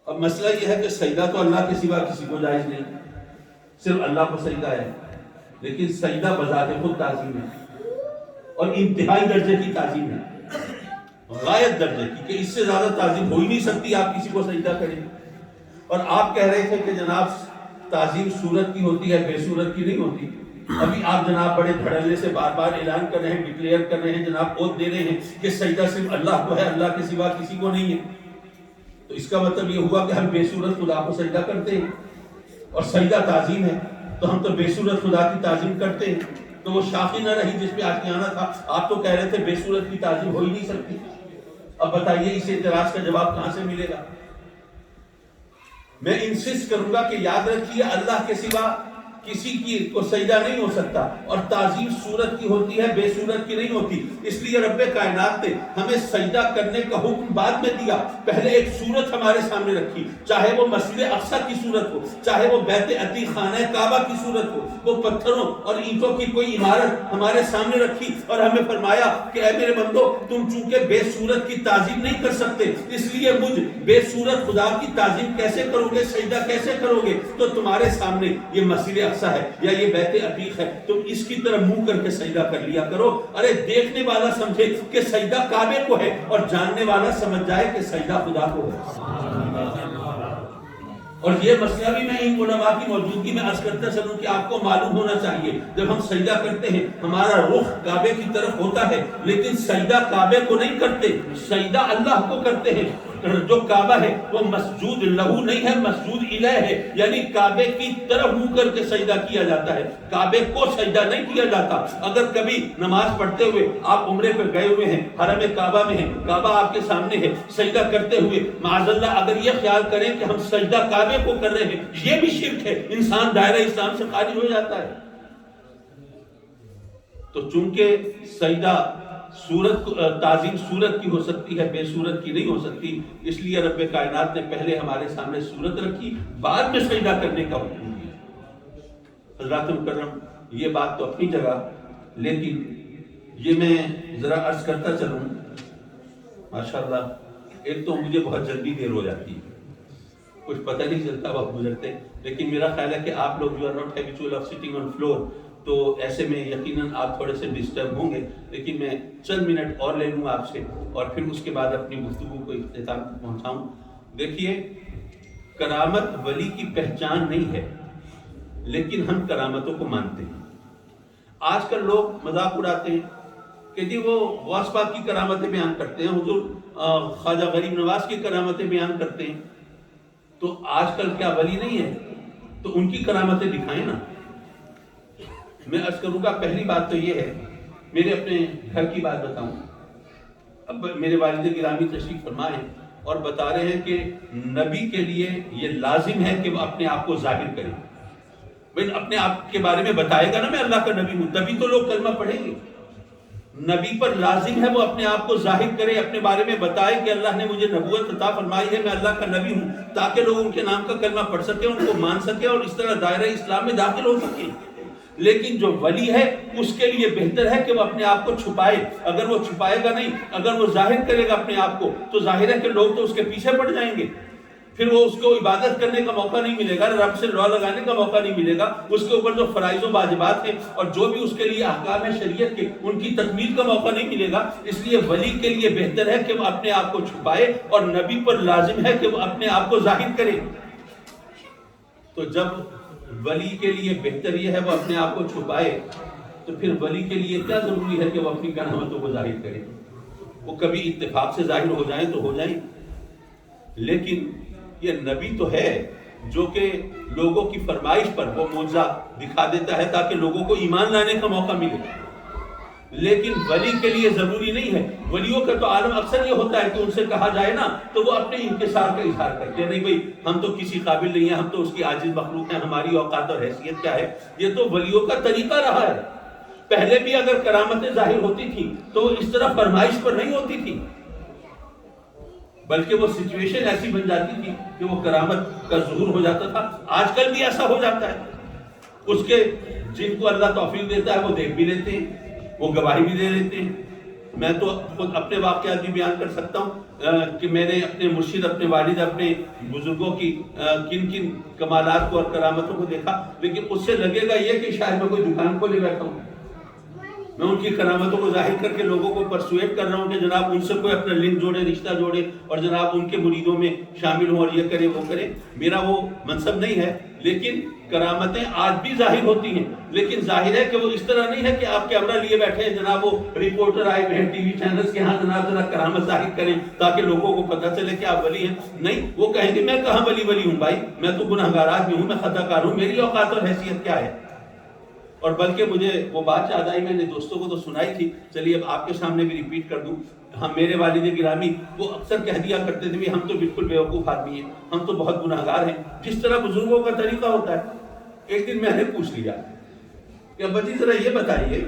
اب مسئلہ یہ ہے کہ سجدہ تو اللہ کے سوا کسی کو جائز نہیں، صرف اللہ کو سجدہ ہے، لیکن سجدہ بذات خود تعظیم ہے، اور انتہائی درجے کی تعظیم ہے، غایت درجے کی، کہ اس سے زیادہ تعظیم ہو ہی نہیں سکتی آپ کسی کو سجدہ کریں۔ اور آپ کہہ رہے تھے کہ جناب تعظیم صورت کی ہوتی ہے، بے صورت کی نہیں ہوتی۔ ابھی آپ جناب بڑے دھڑلے سے بار بار اعلان کر رہے ہیں، ڈکلیئر کر رہے ہیں، جناب اوت دے رہے ہیں کہ سجدہ صرف اللہ کو ہے، اللہ کے سوا کسی کو نہیں ہے، تو اس کا مطلب یہ ہوا کہ ہم بے صورت خدا کو سجدہ کرتے ہیں، اور سجدہ تعظیم ہے تو ہم تو بے صورت خدا کی تعظیم کرتے ہیں۔ تو وہ شاخی نہ رہی جس پہ آج کے آنا تھا، آپ تو کہہ رہے تھے بے صورت کی تعظیم ہو ہی نہیں سکتی۔ اب بتائیے اس اعتراض کا جواب کہاں سے ملے گا؟ میں انسسٹ کروں گا کہ یاد رکھیے اللہ کے سوا کسی کی کو سجدہ نہیں ہو سکتا، اور تعظیم صورت کی ہوتی ہے، بے صورت کی نہیں ہوتی۔ اس لیے رب کائنات نے ہمیں سجدہ کرنے کا حکم بعد میں دیا، پہلے ایک صورت ہمارے سامنے رکھی، چاہے وہ مسجد اقصی کی صورت ہو، چاہے وہ بیت عتیق خانہ کعبہ کی صورت ہو، وہ پتھروں اور اینٹوں کی کوئی عمارت ہمارے سامنے رکھی، اور ہمیں فرمایا کہ اے میرے بندو تم چونکہ بے صورت کی تعظیم نہیں کر سکتے، اس لیے مجھ بے صورت خدا کی تعظیم کیسے کرو گے، سجدہ کیسے کرو گے؟ تو تمہارے سامنے یہ مسجد اقصی ہے یا یہ بیت عتیق ہے، تم اس کی طرف منہ کر کے سجدہ کر لیا کرو۔ ارے دیکھنے والا سمجھے کہ سجدہ کعبے کو ہے، اور جاننے والا سمجھ جائے کہ سجدہ خدا کو ہے۔ اور یہ مسئلہ بھی میں ان علماء کی موجودگی میں عرض کرتا چلوں کہ آپ کو معلوم ہونا چاہیے، جب ہم سجدہ کرتے ہیں ہمارا رخ کعبے کی طرف ہوتا ہے، لیکن سجدہ کعبے کو نہیں کرتے، سجدہ اللہ کو کرتے ہیں۔ جو کعبہ ہے وہ مسجود لہو نہیں ہے، مسجود الہ ہے، یعنی کعبے کی طرف منہ کر کے سجدہ کیا جاتا ہے، کعبے کو سجدہ نہیں کیا جاتا۔ اگر کبھی نماز پڑھتے ہوئے آپ عمرے پہ گئے ہوئے ہیں، حرم کعبہ میں ہیں، کعبہ آپ کے سامنے ہے، سجدہ کرتے ہوئے معاذ اللہ اگر یہ خیال کریں کہ ہم سجدہ کعبے کو کر رہے ہیں، یہ بھی شرک ہے، انسان دائرہ اسلام سے خارج ہو جاتا ہے۔ تو چونکہ سجدہ صورت تعظیم صورت کی ہو سکتی ہے، بے صورت کی نہیں ہو سکتی، اس لیے رب کائنات نے پہلے ہمارے سامنے صورت رکھی، بعد میں سجدہ کرنے کا حکم دیا۔ حضرات مکرم یہ بات تو اپنی جگہ، لیکن یہ میں ذرا عرض کرتا چلوں، ماشاءاللہ ایک تو مجھے بہت جلدی دیر ہو جاتی ہے، کچھ پتہ نہیں چلتا وقت گزرتے، لیکن میرا خیال ہے کہ آپ لوگ جو are not habitual of sitting on floor تو ایسے میں یقیناً آپ تھوڑے سے ڈسٹرب ہوں گے، لیکن میں چند منٹ اور لے لوں آپ سے اور پھر اس کے بعد اپنی گفتگو کو اختتام تک پہنچاؤں۔ دیکھیے، کرامت ولی کی پہچان نہیں ہے، لیکن ہم کرامتوں کو مانتے ہیں۔ آج کل لوگ مذاق اڑاتے ہیں کہ جی وہ غوث پاک کی کرامتیں بیان کرتے ہیں، حضور خواجہ غریب نواز کی کرامتیں بیان کرتے ہیں، تو آج کل کیا ولی نہیں ہے؟ تو ان کی کرامتیں دکھائیں نا۔ میں عرض کروں گا، پہلی بات تو یہ ہے، میرے اپنے گھر کی بات بتاؤں۔ اب میرے والد گرامی تشریف فرما ہے اور بتا رہے ہیں کہ نبی کے لیے یہ لازم ہے کہ وہ اپنے آپ کو ظاہر کرے۔ بھائی اپنے آپ کے بارے میں بتائے گا نا میں اللہ کا نبی ہوں، تبھی تو لوگ کلمہ پڑھیں گے۔ نبی پر لازم ہے وہ اپنے آپ کو ظاہر کرے، اپنے بارے میں بتائے کہ اللہ نے مجھے نبوت عطا فرمائی ہے، میں اللہ کا نبی ہوں، تاکہ لوگ ان کے نام کا کلمہ پڑھ سکیں، ان کو مان سکیں اور اس طرح دائرہ اسلام میں داخل ہو سکیں۔ لیکن جو ولی ہے اس کے لیے بہتر ہے کہ وہ اپنے آپ کو چھپائے۔ اگر وہ چھپائے گا نہیں، اگر وہ ظاہر کرے گا اپنے آپ کو، تو ظاہر ہے کہ لوگ تو اس کے پیچھے پڑ جائیں گے، پھر وہ اس کو عبادت کرنے کا موقع نہیں ملے گا، رب سے دعا لگانے کا موقع نہیں ملے گا، اس کے اوپر جو فرائض و واجبات ہیں اور جو بھی اس کے لیے احکام ہے شریعت کے، ان کی تکمیل کا موقع نہیں ملے گا۔ اس لیے ولی کے لیے بہتر ہے کہ وہ اپنے آپ کو چھپائے اور نبی پر لازم ہے کہ وہ اپنے آپ کو ظاہر کرے۔ تو جب ولی کے لیے بہتر یہ ہے وہ اپنے آپ کو چھپائے، تو پھر ولی کے لیے کیا ضروری ہے کہ وہ اپنی کرامتوں کو ظاہر کرے؟ وہ کبھی اتفاق سے ظاہر ہو جائیں تو ہو جائیں، لیکن یہ نبی تو ہے جو کہ لوگوں کی فرمائش پر وہ معجزہ دکھا دیتا ہے تاکہ لوگوں کو ایمان لانے کا موقع ملے، لیکن ولی کے لیے ضروری نہیں ہے۔ ولیوں کا تو عالم اکثر یہ ہوتا ہے کہ ان سے کہا جائے نا تو وہ اپنے انکسار کا اظہار کرتے ہیں، نہیں بھائی ہم تو کسی قابل نہیں ہیں، ہم تو اس کی عاجز مخلوق ہیں، ہماری اوقات اور حیثیت کیا ہے۔ یہ تو ولیوں کا طریقہ رہا ہے۔ پہلے بھی اگر کرامتیں ظاہر ہوتی تھیں تو وہ اس طرح فرمائش پر نہیں ہوتی تھی، بلکہ وہ سچویشن ایسی بن جاتی تھی کہ وہ کرامت کا ظہور ہو جاتا تھا۔ آج کل بھی ایسا ہو جاتا ہے، اس کے جن کو اللہ توفیق دیتا ہے وہ دیکھ بھی لیتے ہیں، وہ گواہی بھی دے لیتے ہیں۔ میں تو خود اپنے واقعات بھی بیان کر سکتا ہوں کہ میں نے اپنے مرشد، اپنے والد، اپنے بزرگوں کی کن کن کمالات کو اور کرامتوں کو دیکھا، لیکن اس سے لگے گا یہ کہ شاید میں کوئی دکان کھولے بیٹھا ہوں، میں ان کی کرامتوں کو ظاہر کر کے لوگوں کو پرسویٹ کر رہا ہوں کہ جناب ان سے کوئی اپنا لنک جوڑے، رشتہ جوڑے اور جناب ان کے مریدوں میں شامل ہوں اور یہ کرے وہ کرے۔ میرا وہ منصب نہیں ہے، لیکن کرامتیں آج بھی ظاہر ہوتی ہیں، لیکن ظاہر ہے کہ وہ اس طرح نہیں ہے کہ آپ کیمرہ لیے بیٹھے ہیں، جناب وہ رپورٹر آئے ہوئے ہیں ٹی وی چینلز کے ہاں، جناب ذرا کرامت ظاہر کریں تاکہ لوگوں کو پتہ چلے کہ آپ ولی ہیں۔ نہیں، وہ کہیں گے میں کہاں ولی ہوں بھائی، میں تو گناہگار آدمی ہوں، میں خطا کار ہوں، میری اوقات اور حیثیت کیا ہے۔ اور بلکہ مجھے وہ بات یاد آئی، میں نے دوستوں کو تو سنائی تھی، چلیے اب آپ کے سامنے بھی ریپیٹ کر دوں۔ ہم میرے والد گرامی وہ اکثر کہہ دیا کرتے تھے ہم تو بالکل بیوقوف آدمی ہیں، ہم تو بہت گناہگار ہیں، جس طرح بزرگوں کا طریقہ ہوتا ہے۔ ایک دن میں نے پوچھ لیا کہ ابا جی ذرا یہ بتائیے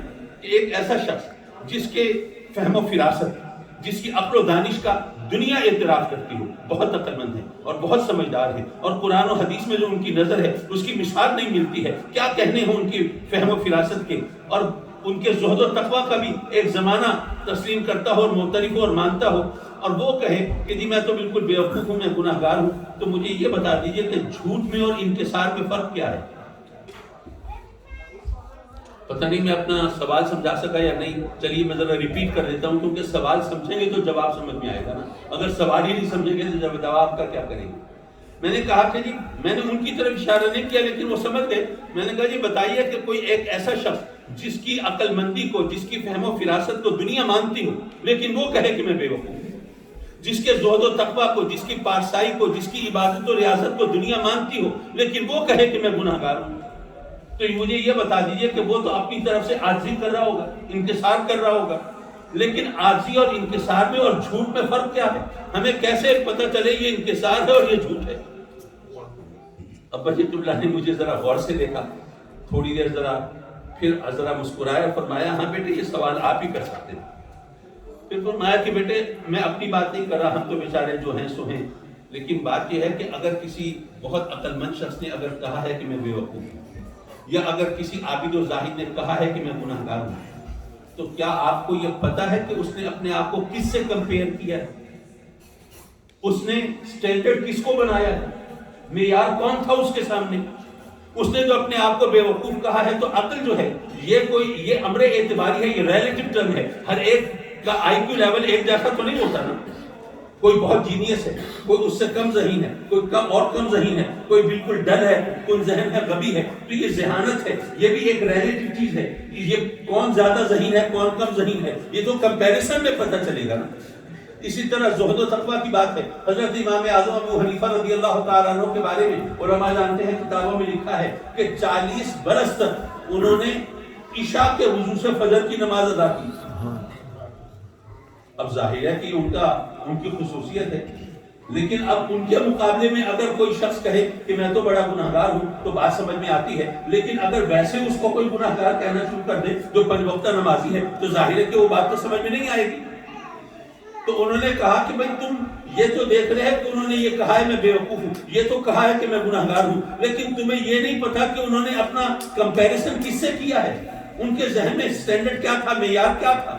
کہ ایک ایسا شخص جس کے فہم و فراست، جس کی عقل و دانش کا دنیا اعتراف کرتی ہو، بہت عقل مند ہے اور بہت سمجھدار ہے، اور قرآن و حدیث میں جو ان کی نظر ہے اس کی مثال نہیں ملتی ہے، کیا کہنے ہوں ان کی فہم و فراست کے، اور ان کے زہد و تقویٰ کا بھی ایک زمانہ تسلیم کرتا ہو اور معترف ہو اور مانتا ہو، اور وہ کہے کہ جی میں تو بالکل بیوقوف ہوں، میں گناہگار ہوں، تو مجھے یہ بتا دیجئے کہ جھوٹ میں اور انکسار میں فرق کیا ہے؟ پتہ نہیں میں اپنا سوال سمجھا سکا یا نہیں، چلیے میں ذرا ریپیٹ کر دیتا ہوں، کیونکہ سوال سمجھیں گے تو جواب سمجھ میں آئے گا نا، اگر سوال ہی نہیں سمجھیں گے تو جواب کا کیا کریں گے۔ میں نے کہا کہ جی میں نے ان کی طرف اشارہ نہیں کیا لیکن وہ سمجھ گئے، میں نے کہا جی بتائیے کہ کوئی ایک ایسا شخص جس کی عقل مندی کو، جس کی فہم و فراست کو دنیا مانتی ہو لیکن وہ کہے کہ میں بیوقوف ہوں، جس کے زہد و تقویٰ کو، جس کی پارسائی کو، جس کی عبادت و ریاضت کو دنیا مانتی ہو لیکن وہ کہے کہ میں گناہگار ہوں، تو مجھے یہ بتا دیجئے کہ وہ تو اپنی طرف سے عاجزی کر رہا ہوگا، انکسار کر رہا ہوگا، لیکن عاجزی اور انکسار میں اور جھوٹ میں فرق کیا ہے؟ ہمیں کیسے پتہ چلے یہ انکسار ہے اور یہ جھوٹ ہے؟ ابا جی اللہ نے مجھے ذرا غور سے دیکھا، تھوڑی دیر پھر ذرا مسکرایا اور فرمایا ہاں بیٹے یہ سوال آپ ہی کر سکتے ہیں۔ پھر فرمایا کہ بیٹے میں اپنی بات نہیں کر رہا، ہم تو بیچارے جو ہیں سو ہیں، لیکن بات یہ ہے کہ اگر کسی بہت عقل مند شخص نے اگر کہا ہے کہ میں بیوقوف ہوں، یا اگر کسی عابد و زاہد نے کہا ہے کہ میں گناہگار ہوں، تو کیا آپ کو یہ پتا ہے کہ اس نے اپنے آپ کو کس سے کمپیئر کیا ہے؟ اس نے سٹینڈرڈ کس کو بنایا ہے؟ معیار کون تھا اس کے سامنے؟ اس نے جو اپنے آپ کو بیوقوف کہا ہے تو عقل جو ہے یہ امر اعتباری ہے، یہ ریلیٹو ٹرم ہے، ہر ایک کا آئی کیو لیول ایک جیسا تو نہیں ہوتا نا. کوئی بہت جینیس ہے، کوئی اس سے کم ذہین ہے، کوئی کم اور کم ذہین ہے، کوئی بالکل ڈل ہے، کوئی ذہن ہے غبی ہے. تو یہ ذہانت ہے، یہ بھی ایک ریلیٹو چیز ہے. یہ کون زیادہ ذہین ہے کون کم ذہین ہے یہ تو کمپیریزن میں پتہ چلے گا نا. اسی طرح زہد و تقویٰ کی بات ہے. حضرت امام اعظم ابو حنیفہ رضی اللہ تعالیٰ عنہ کے بارے میں علماء جانتے ہیں، کتابوں میں لکھا ہے کہ 40 برس تک انہوں نے عشاء کے وضو سے فجر کی نماز ادا کی. اب ظاہر ہے کہ ان کی خصوصیت ہے، لیکن اب ان کے مقابلے میں اگر کوئی شخص کہے کہ میں تو بڑا گناہگار ہوں تو بات سمجھ میں آتی ہے. لیکن اگر ویسے اس کو کوئی گناہگار کہنا شروع کر دے جو 5 وقتہ نمازی ہے تو ظاہر ہے کہ وہ بات تو سمجھ میں نہیں آئے گی. تو انہوں نے کہا کہ بھائی تم یہ تو دیکھ رہے ہیں کہ انہوں نے یہ کہا ہے میں بے وقوف ہوں، یہ تو کہا ہے کہ میں گناہگار ہوں، لیکن تمہیں یہ نہیں پتا کہ انہوں نے اپنا کمپیریزن کس سے کیا ہے، ان کے ذہن میں سٹینڈرڈ کیا تھا، معیار کیا تھا.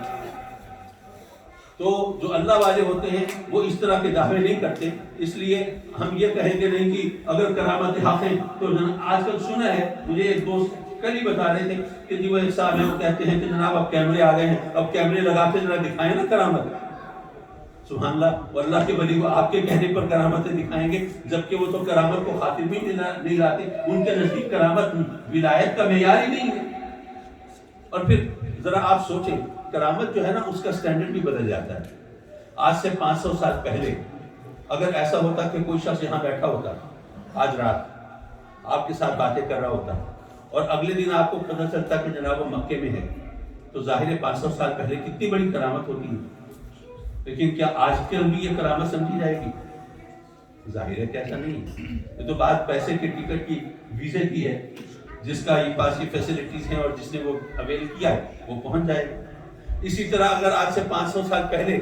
تو جو اللہ والے ہوتے ہیں وہ اس طرح کے دعوے نہیں کرتے. اس لیے ہم یہ کہیں گے نہیں کہ اگر کرامت حق ہے تو آج کل سنا ہے، مجھے ایک دوست کل ہی بتا رہے تھے کہ جی وہ ایک صاحب ہیں، وہ کہتے ہیں کہ جناب اب کیمرے آ گئے ہیں، اب کیمرے لگا کے ذرا دکھائیں نا کرامت. سبحان اللہ. اور اللہ کے ولی وہ آپ کے کہنے پر کرامتیں دکھائیں گے، جبکہ وہ تو کرامت کو خاطر بھی نہیں لاتے. ان کے نزدیک کرامت ولایت کا معیار ہی نہیں ہے. اور پھر ذرا آپ سوچیں، کرامت جو ہے نا اس کا سٹینڈرڈ بھی بدل جاتا ہے. آج سے 500 سال پہلے اگر ایسا ہوتا کہ کوئی شخص یہاں بیٹھا ہوتا آج رات آپ کے ساتھ باتیں کر رہا ہوتا اور اگلے دن آپ کو پتہ چلتا کہ جناب وہ مکے میں ہے، تو ظاہر ہے 500 سال پہلے کتنی بڑی کرامت ہوتی ہے. لیکن کیا آج کے بھی یہ کرامت سمجھی جائے گی؟ ظاہر ہے کہ ایسا نہیں ہے. یہ تو بات پیسے کے ٹکٹ کی، ویزے کی ہے. جس کا یہ پاس کی فیسلٹیز ہیں اور جس نے وہ اویل کیا ہے وہ پہنچ جائے گا. اسی طرح اگر آج سے 500 سال پہلے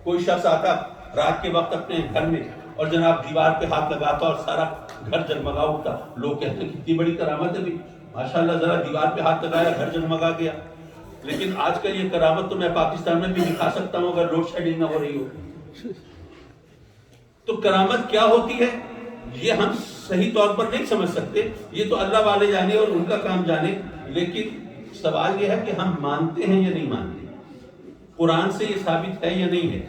کوئی شخص آتا رات کے وقت اپنے گھر میں اور جناب دیوار پہ ہاتھ لگاتا اور سارا گھر جگمگا اٹھتا، لوگ کہتے ہیں کتنی بڑی کرامت ہے بھی، ماشاءاللہ ذرا دیوار پہ ہاتھ لگایا گھر جگمگا گیا. لیکن آج کل یہ کرامت تو میں پاکستان میں بھی دکھا سکتا ہوں اگر لوڈ شیڈنگ نہ ہو رہی ہو. تو کرامت کیا ہوتی ہے یہ ہم صحیح طور پر نہیں سمجھ سکتے، یہ تو اللہ والے جانے اور ان کا کام جانے. لیکن سوال یہ ہے کہ ہم مانتے ہیں یا نہیں مانتے، قرآن سے یہ ثابت ہے یا نہیں ہے.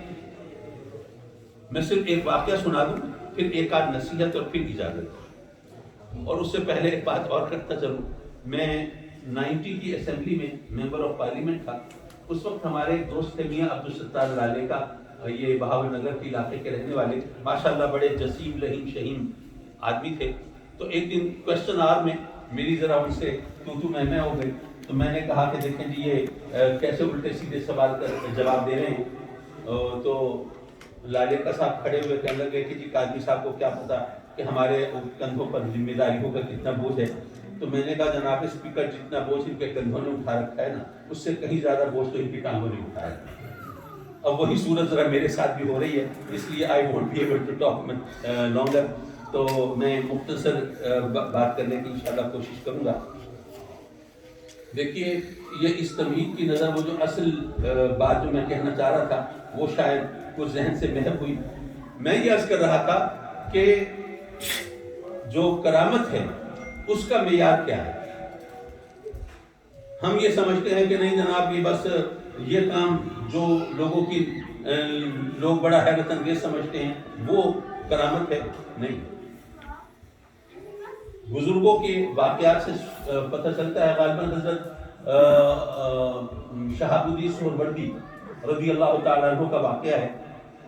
میں صرف ایک واقعہ سنا دوں، پھر ایک آدھ نصیحت اور پھر اجازت. اور اس سے پہلے ایک بات اور کرتا چلوں. میں 90 کی اسمبلی میں ممبر آف پارلیمنٹ تھا. اس وقت ہمارے ایک دوست تھے میاں عبدالستار لالے کا، یہ بہاول نگر کے علاقے کے رہنے والے، ماشاءاللہ بڑے جسیم لہیم شہیم آدمی تھے. تو ایک دن کوشچن آور میں میری ذرا ان سے تو میں ہو گئی. تو میں نے کہا کہ دیکھیں جی یہ کیسے الٹے سیدھے سوال کا جواب دے رہے ہیں. تو لالے کا صاحب کھڑے ہوئے کہنے لگے کہ جی قاضی صاحب کو کیا پتا کہ ہمارے کندھوں پر ذمہ داریوں کا کتنا بوجھ ہے. تو میں نے کہا جناب اسپیکر جتنا بوجھ ان کے کندھوں نے اٹھا رکھا ہے نا اس سے کہیں زیادہ بوجھ تو ان کی ٹانگوں نے اٹھایا. اب وہی صورت ذرا میرے ساتھ بھی ہو رہی ہے، اس لیے I won't be able to talk longer. تو میں مختصر بات کرنے کی انشاءاللہ کوشش کروں گا. دیکھیے یہ اس تمہید کی نظر وہ جو اصل بات جو میں کہنا چاہ رہا تھا وہ شاید کچھ ذہن سے محو ہوئی. میں یہ عرض کر رہا تھا کہ جو کرامت ہے اس کا معیار کیا ہے. ہم یہ سمجھتے ہیں کہ نہیں جناب یہ بس یہ کام جو لوگوں کی لوگ بڑا حیرت انگیز سمجھتے ہیں وہ کرامت ہے. نہیں، بزرگوں کے واقعات سے پتہ چلتا ہے. غالباً حضرت شہاب الدین سہروردی رضی اللہ تعالیٰ عنہ کا واقعہ ہے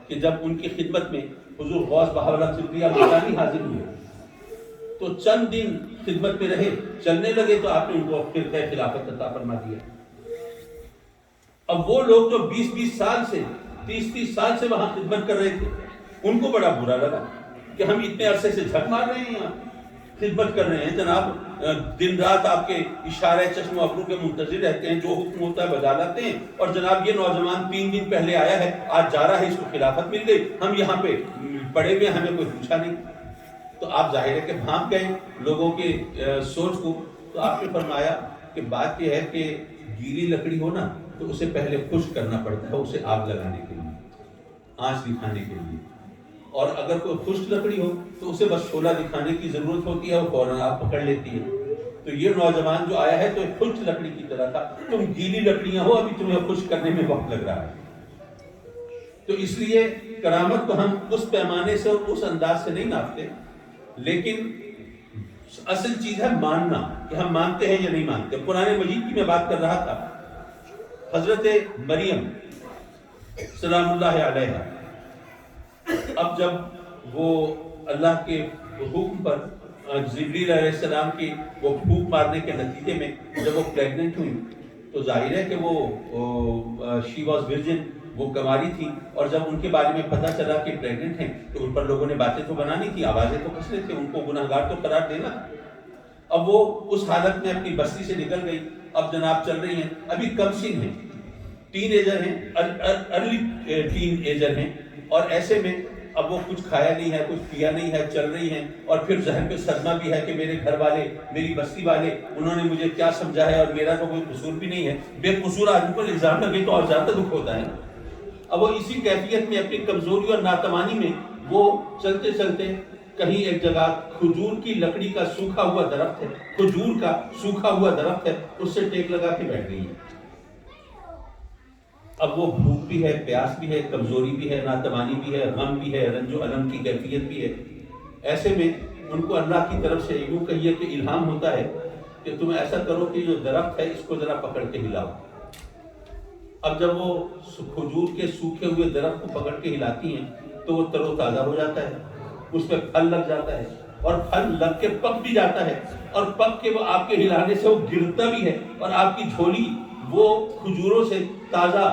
کہ جب ان کی خدمت میں حضور غوث بہاولہ چشتی ملتانی حاضر ہوئے تو چند دن خدمت میں رہے، چلنے لگے تو آپ نے ان کو خرقہ خلافت عطا فرما دیا. اب وہ لوگ جو 20 سال سے 30 سال سے وہاں خدمت کر رہے تھے ان کو بڑا برا لگا کہ ہم اتنے عرصے سے جھک مار رہے ہیں، یہاں خدمت کر رہے ہیں، جناب دن رات آپ کے اشارے چشم و ابرو کے منتظر رہتے ہیں، جو حکم ہوتا ہے بجا لاتے ہیں. اور جناب یہ نوجوان 3 دن پہلے آیا ہے، آج جا رہا ہے، اس کو خلافت مل گئی، ہم یہاں پہ پڑے ہوئے ہمیں کوئی پوچھا نہیں. تو آپ ظاہر ہے کہ بھانپ گئے لوگوں کی سوچ کو. تو آپ نے فرمایا کہ بات یہ ہے کہ گیلی لکڑی ہو نا تو اسے پہلے خشک کرنا پڑتا ہے، اسے آگ لگانے کے لیے، آنچ دکھانے کے لیے. اور اگر کوئی خشک لکڑی ہو تو اسے بس شعلہ دکھانے کی ضرورت ہوتی ہے اور فوراً آگ پکڑ لیتی ہے. تو یہ نوجوان جو آیا ہے تو ایک خشک لکڑی کی طرح تھا، تم گیلی لکڑیاں ہو، ابھی تمہیں خشک کرنے میں وقت لگ رہا ہے۔ تو اس لیے کرامت کو ہم اس پیمانے سے اور اس انداز سے نہیں ناپتے، لیکن اصل چیز ہے ماننا کہ ہم مانتے ہیں یا نہیں مانتے۔ قرآن مجید کی میں بات کر رہا تھا، حضرت مریم سلام اللہ علیہا، اب جب وہ اللہ کے حکم پر جبریل علیہ السلام کی وہ پھونک مارنے کے نتیجے میں جب وہ پریگننٹ ہوئی تو ظاہر ہے کہ وہ شی واز ورجن، وہ کنواری تھی، اور جب ان کے بارے میں پتہ چلا کہ پریگننٹ ہیں تو ان پر لوگوں نے باتیں تو بنانی تھی، آوازیں تو کسنے تھے، ان کو گناہگار تو قرار دینا تھا۔ اب وہ اس حالت میں اپنی بستی سے نکل گئی، اب جناب چل رہی ہیں، ابھی کم سن ہیں، ٹین ایجر ہیں، ارلی ٹین ایجر ہیں، اور ایسے میں اب وہ کچھ کھایا نہیں ہے، کچھ پیا نہیں ہے، چل رہی ہیں، اور پھر ذہن پہ صدمہ بھی ہے کہ میرے گھر والے، میری بستی والے، انہوں نے مجھے کیا سمجھا ہے، اور میرا تو کوئی قصور بھی نہیں ہے۔ بے قصور آدمی پر الزام لگے تو اور زیادہ دکھ ہوتا ہے۔ اب وہ اسی کیفیت میں، اپنی کمزوری اور ناتوانی میں، وہ چلتے چلتے کہیں ایک جگہ کھجور کی لکڑی کا سوکھا ہوا درخت ہے، کھجور کا سوکھا ہوا درخت ہے، اس سے ٹیک لگا کے بیٹھ گئی ہے۔ اب وہ بھوک بھی ہے، پیاس بھی ہے، کمزوری بھی ہے، ناتوانی بھی ہے، غم بھی ہے، رنج و الم کی کیفیت بھی ہے۔ ایسے میں ان کو اللہ کی طرف سے یوں کہیے کہ الہام ہوتا ہے کہ تم ایسا کرو کہ جو درخت ہے اس کو ذرا پکڑ کے ہلاؤ۔ اب جب وہ کھجور کے سوکھے ہوئے درخت کو پکڑ کے ہلاتی ہیں تو وہ تر و تازہ ہو جاتا ہے، اس پہ پھل لگ جاتا ہے، اور پھل لگ کے پک بھی جاتا ہے، اور پک کے وہ آپ کے ہلانے سے وہ گرتا بھی ہے، اور آپ کی جھولی وہ کھجوروں سے، تازہ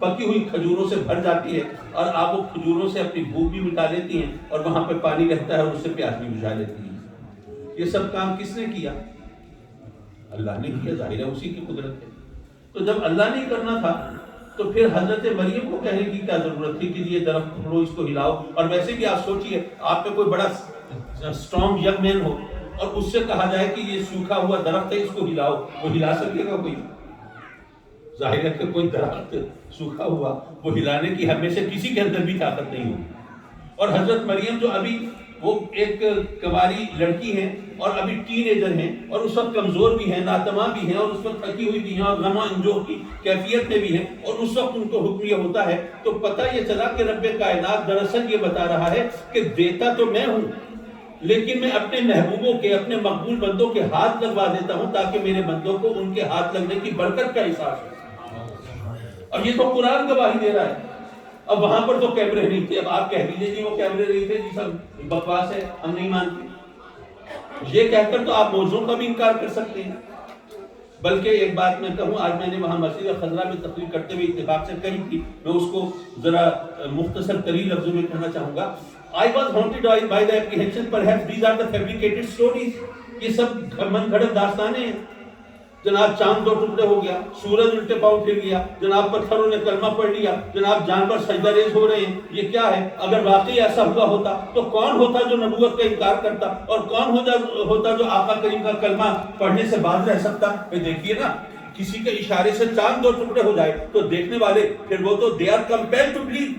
پکی ہوئی کھجوروں سے بھر جاتی ہے، اور آپ وہ کھجوروں سے اپنی بھوک بھی مٹا لیتی ہیں، اور وہاں پہ پانی رہتا ہے اور اس سے پیاس بھی بجھا لیتی ہیں۔ یہ سب کام کس نے کیا؟ اللہ نے کیا، ظاہر ہے اسی کی قدرت ہے۔ تو جب اللہ نے کرنا تھا تو پھر حضرت مریم کو کہنے کی کیا ضرورت تھی کہ یہ درخت پکڑو، اس کو ہلاؤ؟ اور ویسے بھی آپ سوچئے، آپ پہ کوئی بڑا اسٹرانگ ینگ مین ہو اور اس سے کہا جائے کہ یہ سوکھا ہوا درخت ہے، اس کو ہلاؤ، وہ ہلا سکے گا کوئی؟ ظاہر ہے کہ کوئی درخت سوکھا ہوا وہ ہلانے کی ہم میں سے کسی کے اندر بھی طاقت نہیں ہوگی۔ اور حضرت مریم جو ابھی وہ ایک کنواری لڑکی ہیں اور ابھی ٹین ایجر ہیں، اور اس وقت کمزور بھی ہیں، ناتواں بھی ہیں، اور اس وقت تھکی ہوئی بھی ہیں، اور غم و انجوہ کی کیفیت میں بھی ہیں، اور اس وقت ان کو حکم یہ ہوتا ہے تو پتہ یہ چلا کہ رب کائنات دراصل یہ بتا رہا ہے کہ دیتا تو میں ہوں، لیکن میں اپنے محبوبوں کے، اپنے مقبول بندوں کے ہاتھ لگوا دیتا ہوں تاکہ میرے بندوں کو ان کے ہاتھ لگنے کی برکت کا احساس ہو۔ اور یہ تو قرآن گواہی دے رہا ہے۔ اب وہاں پر تو کیمرے نہیں تھے، اب آپ کہہ دیجئے جی وہ کیمرے نہیں تھے، جی سب بکواس ہے، ہم نہیں مانتے، یہ کہہ کر تو آپ موضوع کا بھی انکار کر سکتے ہیں۔ بلکہ ایک بات میں کہوں، آج میں نے وہاں مسجد خضرا میں تقریر کرتے ہوئے اتفاق سے کہی تھی، میں اس کو ذرا مختصر ترین لفظوں میں کہنا چاہوں گا۔ I was haunted by the apprehension perhaps these are the fabricated stories، یہ سب من گھڑت داستانیں ہیں۔ جناب چاند دو ٹکڑے ہو گیا، سورج الٹے پاؤں پھر گیا، جناب پتھروں نے کلمہ پڑھ لیا، جناب جانور سجدہ ریز ہو رہے ہیں، یہ کیا ہے؟ اگر واقعی ایسا ہوا ہوتا تو کون ہوتا جو نبوت کا انکار کرتا، اور کون ہوتا جو آقا کریم کا کلمہ پڑھنے سے باز رہ سکتا؟ دیکھیے نا، کسی کے اشارے سے چاند دو ٹکڑے ہو جائے تو دیکھنے والے پھر وہ تو they are compelled to believe،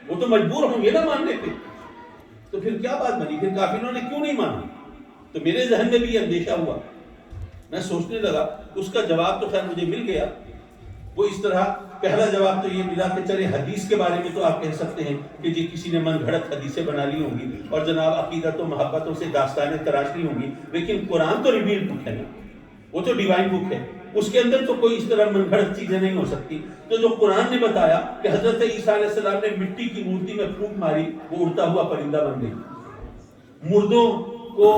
وہ تو مجبور ہوں گے نا ماننے پہ۔ تو پھر کیا بات بنی؟ پھر کافروں نے کیوں نہیں مانا؟ تو میرے ذہن میں بھی یہ اندیشہ ہوا، میں سوچنے لگا، اس کا جواب تو خیر مجھے مل گیا۔ وہ اس طرح پہلا جواب تو یہ ملا کہ چلے حدیث کے بارے میں تو آپ کہہ سکتے ہیں کہ جی کسی نے من گھڑت حدیثیں بنا لی ہوں گی اور جناب عقیدت و محبتوں سے داستانیں تراش لی ہوں گی، لیکن قرآن تو ریویل بک ہے نا، وہ تو ڈیوائن بک ہے، اس کے اندر تو کوئی اس طرح من گھڑت چیزیں نہیں ہو سکتی۔ تو جو قرآن نے بتایا کہ حضرت عیسیٰ علیہ السلام نے مٹی کی مورتی میں پھونک ماری، وہ اڑتا ہوا پرندہ بن گئی، مردوں کو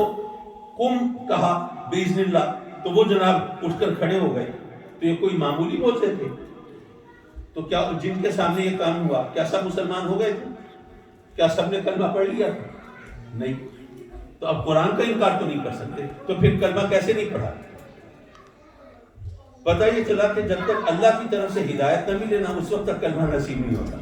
قم کہا باذن اللہ تو وہ جناب اٹھ کر کھڑے ہو گئے۔ تو یہ کوئی معمولی موجزے تھے؟ تو کیا جن کے سامنے یہ کام ہوا کیا سب مسلمان ہو گئے تھے؟ کیا سب نے کلمہ پڑھ لیا تھا؟ نہیں۔ تو اب قرآن کا انکار تو نہیں کر سکتے، تو پھر کلمہ کیسے نہیں پڑھا؟ پتہ یہ چلا کہ جب تک اللہ کی طرف سے ہدایت نہ ملے نا، اس وقت تک کلمہ نصیب نہیں ہوتا۔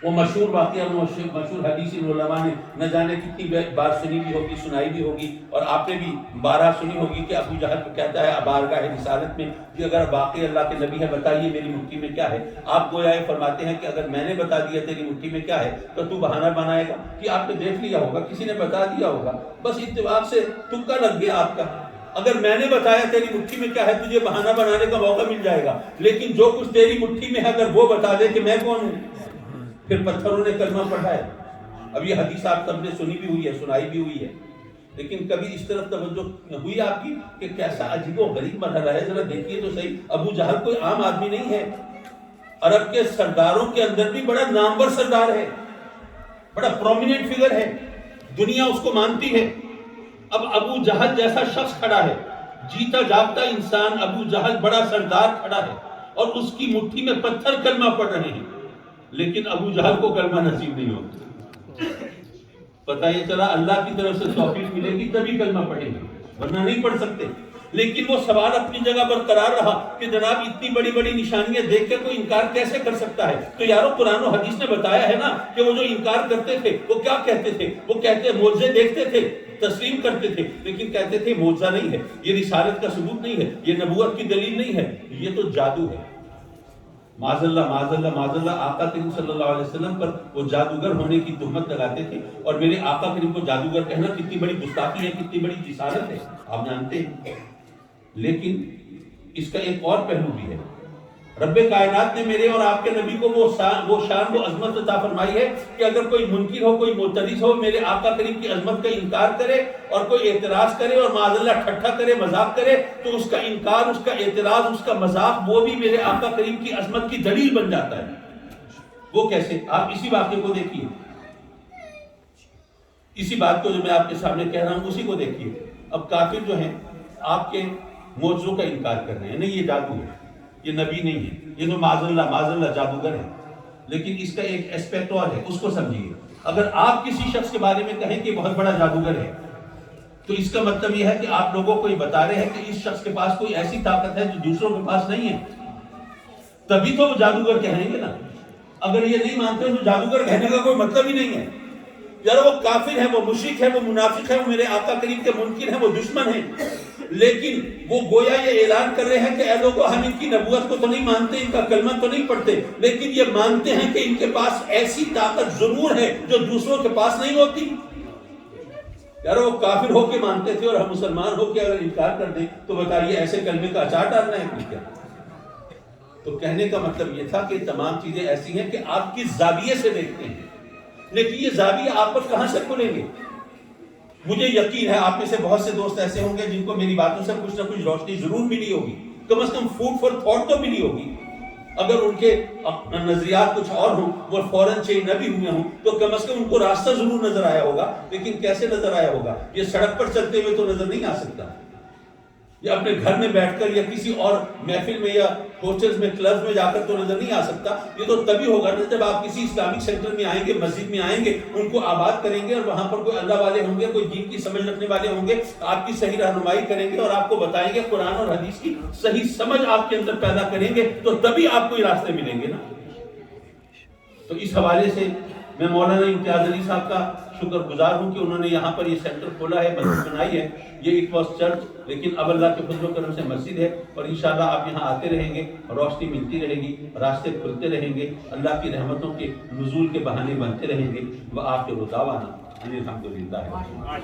وہ مشہور واقعہ، مشہور حدیث علماء نے نہ جانے کتنی بار سنی بھی ہوگی، سنائی بھی ہوگی، اور آپ نے بھی بارہ سنی ہوگی کہ ابو جہل کہتا ہے بارگاہ رسالت میں کہ اگر واقعی اللہ کے نبی ہے بتائیے میری مٹھی میں کیا ہے؟ آپ گویا یہ فرماتے ہیں کہ اگر میں نے بتا دیا تیری مٹھی میں کیا ہے تو تو بہانہ بنائے گا کہ آپ نے دیکھ لیا ہوگا، کسی نے بتا دیا ہوگا، بس اتفاق سے تکا لگ گیا آپ کا۔ اگر میں نے بتایا تیری مٹھی میں کیا ہے تجھے بہانہ بنانے کا موقع مل جائے گا، لیکن جو کچھ تیری مٹھی میں ہے اگر وہ بتا دے کہ میں کون ہوں، پھر پتھروں نے کلمہ پڑھا ہے۔ اب یہ حدیث آپ سب نے سنی بھی ہوئی ہے، سنائی بھی ہوئی ہے، لیکن کبھی اس طرف توجہ ہوئی آپ کی کہ کیسا عجیب و غریب مرحلہ ہے؟ ذرا دیکھیے تو صحیح، ابو جہل کوئی عام آدمی نہیں ہے، عرب کے سرداروں کے اندر بھی بڑا نامور سردار ہے، بڑا پرومیننٹ فگر ہے، دنیا اس کو مانتی ہے۔ اب ابو جہل جیسا شخص کھڑا ہے، جیتا جاگتا انسان، ابو جہل بڑا سردار کھڑا ہے، اور اس کی مٹھی میں پتھر کلمہ پڑھ رہے ہیں، لیکن ابو جہل کو کلمہ نصیب نہیں ہوتا۔ پتہ یہ چلا اللہ کی طرف سے توفیق ملے گی تبھی کلمہ پڑھیں گے، ورنہ نہیں پڑھ سکتے۔ لیکن وہ سوال اپنی جگہ برقرار رہا کہ جناب اتنی بڑی بڑی نشانیاں دیکھ کے کوئی انکار کیسے کر سکتا ہے؟ تو یارو قرآن و حدیث نے بتایا ہے نا کہ وہ جو انکار کرتے تھے وہ کیا کہتے تھے؟ وہ کہتے معجزے دیکھتے تھے، تسلیم کرتے تھے، لیکن کہتے تھے معجزہ نہیں ہے، یہ رسالت کا ثبوت نہیں ہے، یہ نبوت کی دلیل نہیں ہے، یہ تو جادو ہے۔ معاذ اللہ معاذ اللہ معاذ اللہ، آقا کریم صلی اللہ علیہ وسلم پر وہ جادوگر ہونے کی تہمت لگاتے تھے، اور میرے آقا کریم کو جادوگر کہنا کتنی بڑی گستاخی ہے، کتنی بڑی جسارت ہے، آپ جانتے ہیں۔ لیکن اس کا ایک اور پہلو بھی ہے، رب کائنات نے میرے اور آپ کے نبی کو وہ شان وہ عظمت عطا فرمائی ہے کہ اگر کوئی منکر ہو، کوئی معترض ہو، میرے آقا کریم کی عظمت کا انکار کرے اور کوئی اعتراض کرے اور معاذ اللہ ٹھٹھا کرے، مذاق کرے، تو اس کا انکار، اس کا اعتراض، اس کا مذاق وہ بھی میرے آقا کریم کی عظمت کی دلیل بن جاتا ہے۔ وہ کیسے؟ آپ اسی واقعے کو دیکھیے، اسی بات کو جو میں آپ کے سامنے کہہ رہا ہوں اسی کو دیکھیے۔ اب کافر جو ہیں آپ کے معجزوں کا انکار کر رہے ہیں، نہیں یہ جادو ہے، یہ نبی نہیں ہے، یہ تو معاذ اللہ جادوگر ہے۔ لیکن اس کا ایک اسپیکٹ اور ہے، اس کو سمجھیے۔ اگر آپ کسی شخص کے بارے میں کہیں کہ بہت بڑا جادوگر ہے، تو اس کا مطلب یہ ہے کہ آپ لوگوں کو یہ بتا رہے ہیں کہ اس شخص کے پاس کوئی ایسی طاقت ہے جو دوسروں کے پاس نہیں ہے، تبھی تو وہ جادوگر کہیں گے نا۔ اگر یہ نہیں مانتے تو جادوگر کہنے کا کوئی مطلب ہی نہیں ہے۔ یار وہ کافر ہے، وہ مشرک ہے، وہ منافق ہے، وہ میرے آقا کریم کے منکر ہیں، وہ دشمن ہیں، لیکن وہ گویا یہ اعلان کر رہے ہیں کہ اے لوگوں، ہم ان کی نبوت کو تو نہیں مانتے، ان کا کلمہ تو نہیں پڑھتے، لیکن یہ مانتے ہیں کہ ان کے پاس ایسی طاقت ضرور ہے جو دوسروں کے پاس نہیں ہوتی۔ یار وہ کافر ہو کے مانتے تھے اور ہم مسلمان ہو کے اگر انکار کر دیں تو بتائیے ایسے کلمے کا اچار ڈالنا ہے کہ کیا؟ تو کہنے کا مطلب یہ تھا کہ تمام چیزیں ایسی ہیں کہ آپ کس زاویے سے دیکھتے ہیں، لیکن یہ زاویہ آپ پر کہاں سے کھلیں گے؟ مجھے یقین ہے آپ میں سے بہت سے دوست ایسے ہوں گے جن کو میری باتوں سے کچھ نہ کچھ روشنی ضرور ملی ہوگی، کم از کم فوڈ فار تھاٹ تو ملی ہوگی۔ اگر ان کے نظریات کچھ اور ہوں، وہ فوراً چینج نہ بھی ہوئے ہوں، تو کم از کم ان کو راستہ ضرور نظر آیا ہوگا، لیکن کیسے نظر آیا ہوگا؟ یہ سڑک پر چلتے ہوئے تو نظر نہیں آ سکتا، یا اپنے گھر میں بیٹھ کر یا کسی اور محفل میں یا ہوٹلز میں، کلبز میں جا کر تو نظر نہیں آ سکتا۔ یہ تو تبھی ہوگا نا جب آپ کسی اسلامک سینٹر میں آئیں گے، مسجد میں آئیں گے، ان کو آباد کریں گے، اور وہاں پر کوئی اللہ والے ہوں گے، کوئی دین کی سمجھ رکھنے والے ہوں گے، آپ کی صحیح رہنمائی کریں گے اور آپ کو بتائیں گے، قرآن اور حدیث کی صحیح سمجھ آپ کے اندر پیدا کریں گے، تو تبھی آپ کو یہ راستے ملیں گے نا۔ تو اس حوالے سے میں مولانا امتیاز علی صاحب کا شکر گزار ہوں کہ انہوں نے یہاں پر یہ سینٹر کھولا ہے، مسجد بنائی ہے۔ یہ اٹ واز چرچ، لیکن اب اللہ کے فضل و کرم سے مسجد ہے، اور انشاءاللہ آپ یہاں آتے رہیں گے، روشنی ملتی رہے گی، راستے کھلتے رہیں گے، اللہ کی رحمتوں کے نزول کے بہانے بنتے رہیں گے۔ وآخر دعوانا ان الحمدللہ۔